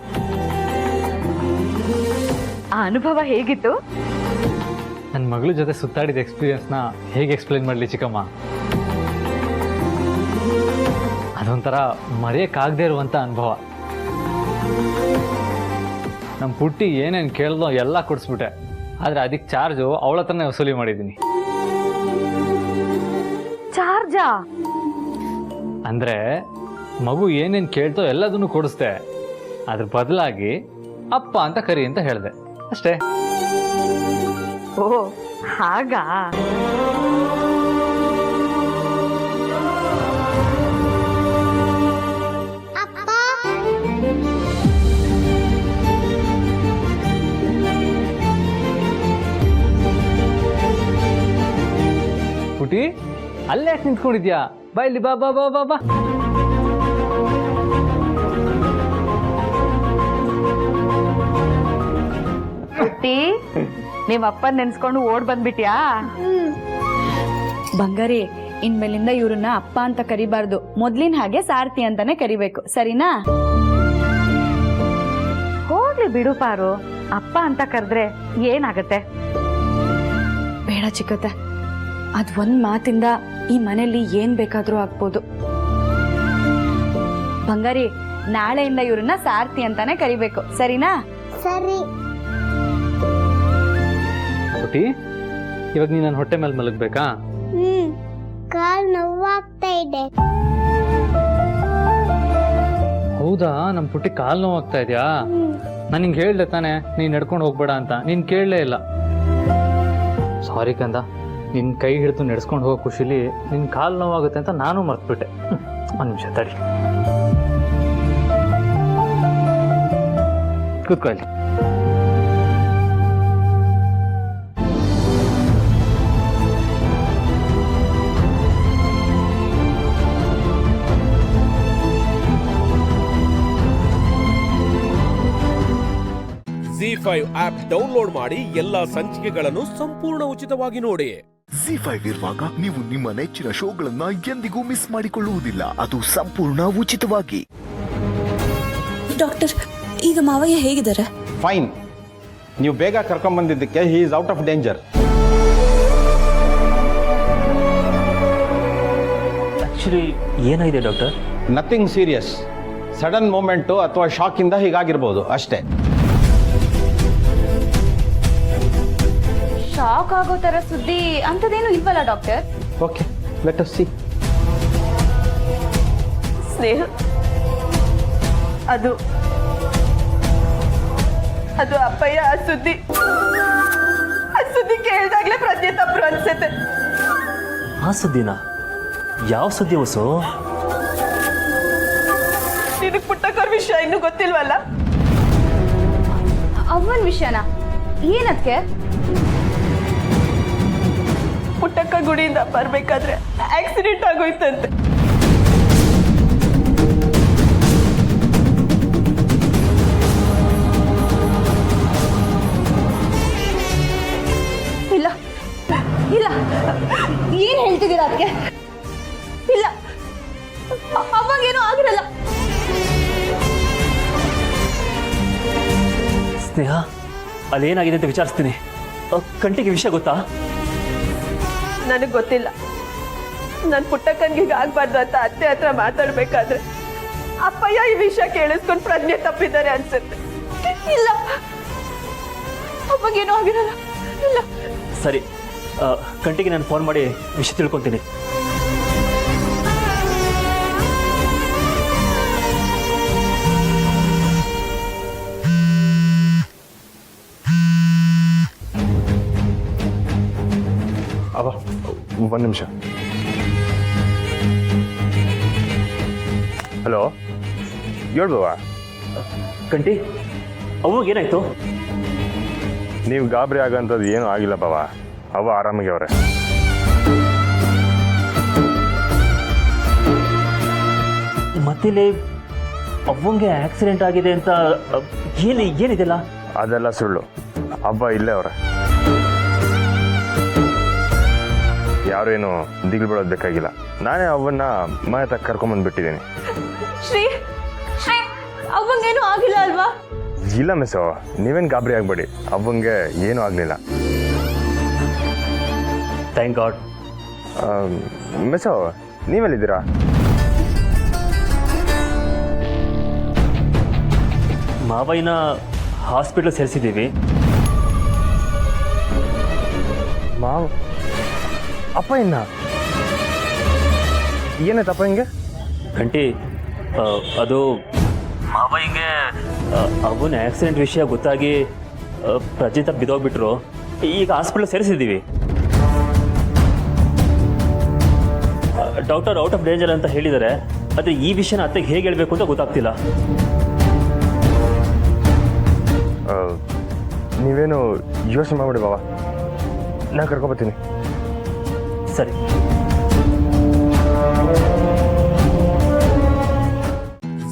ಆ ಅನುಭವ ಹೇಗಿತ್ತು? ನನ್ನ ಮಗಳ ಜೊತೆ ಸುತ್ತಾಡಿದ ಎಕ್ಸ್ಪೀರಿಯನ್ಸ್ನ ಹೇಗೆ ಎಕ್ಸ್ಪ್ಲೇನ್ ಮಾಡಲಿ ಚಿಕ್ಕಮ್ಮ? ಅದೊಂಥರ ಮರೆಯಕ್ಕಾಗದೇ ಇರುವಂಥ ಅನುಭವ. ನಮ್ಮ ಪುಟ್ಟಿ ಏನೇನು ಕೇಳ್ದೋ ಎಲ್ಲ ಕೊಡಿಸ್ಬಿಟ್ಟೆ. ಆದರೆ ಅದಕ್ಕೆ ಚಾರ್ಜು ಅವಳ ಹತ್ರನೇ ವಸೂಲಿ ಮಾಡಿದ್ದೀನಿ. ಚಾರ್ಜಾ? ಅಂದರೆ ಮಗು ಏನೇನು ಕೇಳ್ತೋ ಎಲ್ಲದನ್ನು ಕೊಡಿಸ್ದೆ. ಅದ್ರ ಬದಲಾಗಿ ಅಪ್ಪ ಅಂತ ಕರಿ ಅಂತ ಹೇಳಿದೆ ಅಷ್ಟೇ. ಓ ಹಾಗಾ? ಪುಟಿ ಅಲ್ಲೇ ಯಾಕೆ ನಿಂತ್ಕೊಂಡಿದ್ಯಾ? ಬಾ ಇಲ್ಲಿ, ಬಾ ಬಾ ಬಾ ಬಾ ಬಾ. ಪುಟ್ಟಿ, ನಿಮ್ಮ ಅಪ್ಪನ್ ನೆನ್ಸ್ಕೊಂಡು ಓಡ್ ಬಂದ್ಬಿಟ್ಯಾ? ಬಂಗಾರಿ, ಇನ್ಮೇಲಿಂದ ಇವ್ರನ್ನ ಅಪ್ಪ ಅಂತ ಕರಿಬಾರ್ದು, ಮೊದ್ಲಿನ ಹಾಗೆ ಸಾರಥಿ ಅಂತಾನೆ ಕರಿಬೇಕು, ಸರಿನಾ? ಹೋಗ್ಲಿ ಬಿಡು ಪಾರು, ಅಪ್ಪ ಅಂತ ಕರೆದ್ರೆ ಏನಾಗತ್ತೆ? ಬೇಡ ಚಿಕ್ಕತ್ತೆ, ಅದ್ ಒಂದ್ ಮಾತಿಂದ ಈ ಮನೆಯಲ್ಲಿ ಏನ್ ಬೇಕಾದ್ರೂ ಆಗ್ಬೋದು. ಬಂಗಾರಿ, ನಾಳೆಯಿಂದ ಇವ್ರನ್ನ ಸಾರಥಿ ಅಂತಾನೆ ಕರಿಬೇಕು, ಸರಿನಾ? ಸರಿ. ಪುಟಿ, ಇವಾಗ ನೀನು ನನ್ನ ಹೊಟ್ಟೆ ಮೇಲೆ ಮಲಗಬೇಕಾ? ಕಾಲ್ ನೋವಾಗ್ತಾ ಇದೆ. ಹೌದಾ? ನಮ್ಮ ಪುಟ್ಟಿ ಕಾಲು ನೋವಾಗ್ತಾ ಇದೆಯಾ? ನಾನು ನಿಂಗೆ ಹೇಳ್ದೆ ತಾನೆ ನೀನು ನಡ್ಕೊಂಡು ಹೋಗ್ಬೇಡ ಅಂತ, ನೀನು ಕೇಳಲೇ ಇಲ್ಲ. ಸಾರಿ ಕಂದ, ನಿನ್ನ ಕೈ ಹಿಡಿದು ನಡೆಸ್ಕೊಂಡು ಹೋಗೋ ಖುಷಿಲಿ ನಿನ್ನ ಕಾಲು ನೋವಾಗುತ್ತೆ ಅಂತ ನಾನು ಮರ್ತ್ಬಿಟ್ಟೆ. ಒಂದು ನಿಮಿಷ ತಡಿ, ಕೂತ್ಕೊಳ್ಳಿ. ZEE5 ಆಪ್ ಡೌನ್ಲೋಡ್ ಮಾಡಿ ಎಲ್ಲಾ ಸಂಚಿಕೆಗಳನ್ನು ಸಂಪೂರ್ಣ ಉಚಿತವಾಗಿ ನೋಡಿ. ZEE5 ಇರುವಾಗ ನೀವು ನಿಮ್ಮ ನೆಚ್ಚಿನ ಶೋಗಳನ್ನ ಎಂದಿಗೂ ಮಿಸ್ ಮಾಡಿಕೊಳ್ಳುವುದಿಲ್ಲ. ಅದು ಸಂಪೂರ್ಣ ಉಚಿತವಾಗಿ. ಡಾಕ್ಟರ್, ಈಗ ಮಾವಯ್ಯ ಹೇಗಿದ್ದಾರೆ? ಫೈನ್. ನೀವು ಬೇಗ ಕರ್ಕೊಂಡ್ಬಂದಿದ್ದಕ್ಕೆ he is out of danger. Actually ಏನಾಗಿದೆ doctor? Nothing serious. Sudden moment ಅಥವಾ ಶಾಕಿಂದ ಹೀಗಾಗಿರ್ಬೋದು ಅಷ್ಟೇ. ಶಾಕ್ ಆಗೋ ತರ ಸುದ್ದಿ ಅಂತದೇನು ಇಲ್ವಲ್ಲ doctor? Okay, let us see. Sneha, ಅದು ಅಪ್ಪಯ್ಯ ಆ ಸುದ್ದಿ ಕೇಳಿದಾಗ್ಲೇ ಪ್ರಜ್ಞೆ ತಪ್ಪರು ಅನ್ಸುತ್ತೆ. ಆ ಸುದ್ದಿನ? ಯಾವ ಸುದ್ದಿ ಹೊಸು? ನಿನಗೆ ಪುಟ್ಟಕ್ಕವ್ರ ವಿಷಯ ಇನ್ನೂ ಗೊತ್ತಿಲ್ವಲ್ಲ? ಅವನ್ ವಿಷಯನಾ? ಏನದ್ಕೆ? ಪುಟ್ಟಕ್ಕ ಗುಡಿಯಿಂದ ಬರ್ಬೇಕಾದ್ರೆ ಆಕ್ಸಿಡೆಂಟ್ ಆಗೋಯ್ತಂತೆ. ಇಲ್ಲ ಇಲ್ಲ, ಏನ್ ಹೇಳ್ತಿದ್ದೀರಾ ಅದಕ್ಕೆ? ಇಲ್ಲ, ಅವಾಗೇನೂ ಆಗಿರಲ್ಲ. ಸ್ನೇಹ, ಅಲ್ಲೇನಾಗಿದೆ ಅಂತ ವಿಚಾರಿಸ್ತೀನಿ. ಕಂಟಿಗೆ ವಿಷಯ ಗೊತ್ತಾ? ನನಗೆ ಗೊತ್ತಿಲ್ಲ. ನನ್ನ ಪುಟ್ಟಕ್ಕನಿಗೆ ಆಗ್ಬಾರ್ದು ಅಂತ ಅತ್ತೆ ಹತ್ರ ಮಾತಾಡ್ಬೇಕಾದ್ರೆ ಅಪ್ಪಯ್ಯ ಈ ವಿಷಯ ಕೇಳಿಸ್ಕೊಂಡು ಪ್ರಜ್ಞೆ ತಪ್ಪಿದ್ದಾರೆ ಅನ್ಸುತ್ತೆ. ಇಲ್ಲ, ಅವಾಗೇನೂ ಆಗಿರಲ್ಲ. ಇಲ್ಲ. ಸರಿ, ಕಂಟಿಗೆ ನಾನು ಫೋನ್ ಮಾಡಿ ವಿಷಯ ತಿಳ್ಕೊತೀನಿ. ಅವ ಒಂದು ನಿಮಿಷ. ಹಲೋ, ಹೇಳ್ಬವ. ಕಂಟಿ, ಅವಾಗೇನಾಯ್ತು? ನೀವು ಗಾಬರಿ ಆಗೋಂಥದ್ದು ಏನೂ ಆಗಿಲ್ಲ ಬಾವ, ಅವ ಆರಾಮಾಗಿ ಅವ್ರೆ. ಮತ್ತಿಲ್ಲಿ ಅವ್ವಂಗೆ ಆಕ್ಸಿಡೆಂಟ್ ಆಗಿದೆ ಅಂತ ಏನಿದೆಲ್ಲ? ಅದೆಲ್ಲ ಸುಳ್ಳು. ಹಬ್ಬ ಇಲ್ಲೇ ಅವ್ರೆ. ಯಾರೇನು ದಿಗ್ಲು ಬಿಡೋದು ಬೇಕಾಗಿಲ್ಲ. ನಾನೇ ಅವನ್ನ ಮನೆ ತಕ್ಕ ಕರ್ಕೊಂಬಂದ್ಬಿಟ್ಟಿದ್ದೀನಿ. ಶ್ರೀ, ಅವಂಗೇನು ಆಗಿಲ್ಲ ಅಲ್ವಾ? ಇಲ್ಲ ಮಿಸ್ಸು, ನೀವೇನು ಗಾಬರಿ ಆಗಬೇಡಿ, ಅವಂಗೆ ಏನೂ ಆಗಲಿಲ್ಲ. Thank god. ಮಿಸ್ಸು, ನೀವೆಲ್ಲಿದ್ದೀರಾ? ಮಾವಯ್ಯನ ಹಾಸ್ಪಿಟ್ಲ್ ಸೇರಿಸಿದ್ದೀವಿ. ಮಾವ ಅಪ್ಪ ಇನ್ನ ಏನಾಯ್ತಪ್ಪ ಹಿಂಗೆ? ಗಂಟಿ ಅದು ಮಾವ ಹಿಂಗೆ ಅವನ ಆಕ್ಸಿಡೆಂಟ್ ವಿಷಯ ಗೊತ್ತಾಗಿ ಪ್ರಜಿತ ಬಿದ್ದೋಗ್ಬಿಟ್ರು. ಈಗ ಹಾಸ್ಪಿಟ್ಲ್ ಸೇರಿಸಿದ್ದೀವಿ. ಡಾಕ್ಟರ್ ಔಟ್ ಆಫ್ ಡೇಂಜರ್ ಅಂತ ಹೇಳಿದ್ದಾರೆ. ಆದರೆ ಈ ವಿಷಯನ ಅತ್ತೆಗೆ ಹೇಗೆ ಹೇಳಬೇಕು ಅಂತ ಗೊತ್ತಾಗ್ತಿಲ್ಲ. ನೀವೇನು ಯೋಚನೆ ಮಾಡ್ಬಿಡಿ ಬಾವ, ನಾನು ಕರ್ಕೊಬರ್ತೀನಿ. ಸರಿ.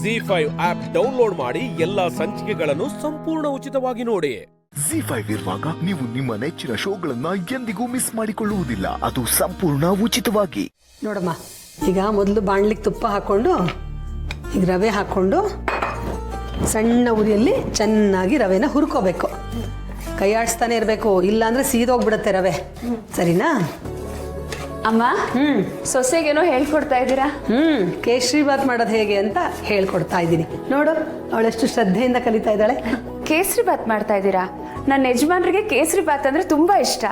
ZEE5 ಆಪ್ ಡೌನ್ಲೋಡ್ ಮಾಡಿ ಎಲ್ಲಾ ಸಂಚಿಕೆಗಳನ್ನು ಸಂಪೂರ್ಣ ಉಚಿತವಾಗಿ ನೋಡಿ. ZEE5 ಇರುವಾಗ ನೀವು ನಿಮ್ಮ ನೆಚ್ಚಿನ ಶೋಗಳನ್ನ ಎಂದಿಗೂ ಮಿಸ್ ಮಾಡಿಕೊಳ್ಳುವುದಿಲ್ಲ. ಅದು ಸಂಪೂರ್ಣ ಉಚಿತವಾಗಿ. ನೋಡಮ್ಮ, ಈಗ ಮೊದಲು ಬಾಣ್ಲಿಗೆ ತುಪ್ಪ ಹಾಕ್ಕೊಂಡು ಈಗ ರವೆ ಹಾಕ್ಕೊಂಡು ಸಣ್ಣ ಉರಿಯಲ್ಲಿ ಚೆನ್ನಾಗಿ ರವೆನ ಹುರ್ಕೋಬೇಕು. ಕೈ ಆಡಿಸ್ತಾನೆ ಇರಬೇಕು, ಇಲ್ಲಾಂದ್ರೆ ಸೀದೋಗ್ಬಿಡುತ್ತೆ ರವೆ. ಸರಿನಾ ಅಮ್ಮ? ಸೊಸೆಗೇನೋ ಹೇಳ್ಕೊಡ್ತಾ ಇದ್ದೀರಾ? ಕೇಸರಿ ಬಾತ್ ಮಾಡೋದು ಹೇಗೆ ಅಂತ ಹೇಳ್ಕೊಡ್ತಾ ಇದ್ದೀನಿ. ನೋಡು, ಅವಳೆಷ್ಟು ಶ್ರದ್ಧೆಯಿಂದ ಕಲಿತಾ ಇದ್ದಾಳೆ. ಕೇಸರಿ ಬಾತ್ ಮಾಡ್ತಾ ಇದ್ದೀರಾ? ನನ್ನ ಯಜಮಾನ್ರಿಗೆ ಕೇಸರಿ ಬಾತ್ ಅಂದ್ರೆ ತುಂಬಾ ಇಷ್ಟ.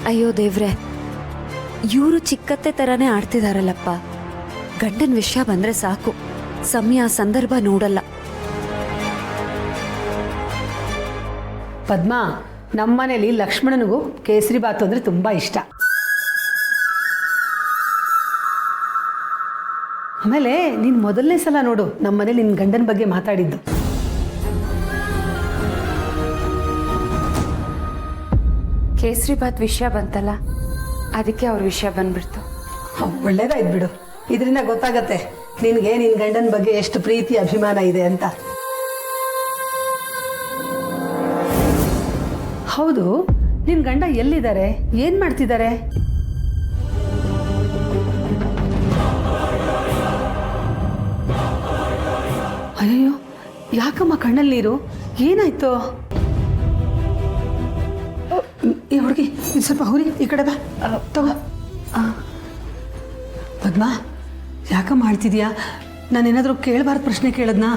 ಅಯ್ಯೋ ದೇವ್ರೆ, ಇವರು ಚಿಕ್ಕತ್ತೆ ತರಾನೇ ಆಡ್ತಿದಾರಲ್ಲಪ್ಪ. ಗಂಡನ ವಿಷಯ ಬಂದ್ರೆ ಸಾಕು, ಸಮಯ ಸಂದರ್ಭ ನೋಡಲ್ಲ. ಪದ್ಮ, ನಮ್ಮನೇಲಿ ಲಕ್ಷ್ಮಣನಿಗೂ ಕೇಸರಿ ಬಾತು ಅಂದ್ರೆ ತುಂಬಾ ಇಷ್ಟ. ಆಮೇಲೆ ನೀನು ಮೊದಲನೇ ಸಲ ನೋಡು ನಮ್ಮನೇಲಿ ನಿನ್ನ ಗಂಡನ ಬಗ್ಗೆ ಮಾತಾಡಿದ್ದು. ಕೇಸರಿ ಬಾತ್ ವಿಷಯ ಬಂತಲ್ಲ, ಅದಕ್ಕೆ ಅವ್ರ ವಿಷಯ ಬಂದ್ಬಿಡ್ತು. ಒಳ್ಳೇದಾಯ್ತು ಬಿಡು, ಇದರಿಂದ ಗೊತ್ತಾಗತ್ತೆ ನಿನಗೆ ನಿನ್ನ ಗಂಡನ ಬಗ್ಗೆ ಎಷ್ಟು ಪ್ರೀತಿ ಅಭಿಮಾನ ಇದೆ ಅಂತ. ಹೌದು, ನಿನ್ನ ಗಂಡ ಎಲ್ಲಿದ್ದಾರೆ, ಏನ್ ಮಾಡ್ತಿದ್ದಾರೆ? ಅಯ್ಯೋ, ಯಾಕಮ್ಮ ಕಣ್ಣಲ್ಲಿ ನೀರು? ಏನಾಯ್ತು? ಈ ಹುಡುಗಿ ಸ್ವಲ್ಪ ಹುರಿ, ಈ ಕಡೆ ಬಾ, ತಗೋ. ಪದ್ಮ, ಯಾಕ ಮಾಡ್ತಿದ್ಯಾ? ನಾನೇನಾದರೂ ಕೇಳಬಾರ್ದು ಪ್ರಶ್ನೆ ಕೇಳದ್ನಾ?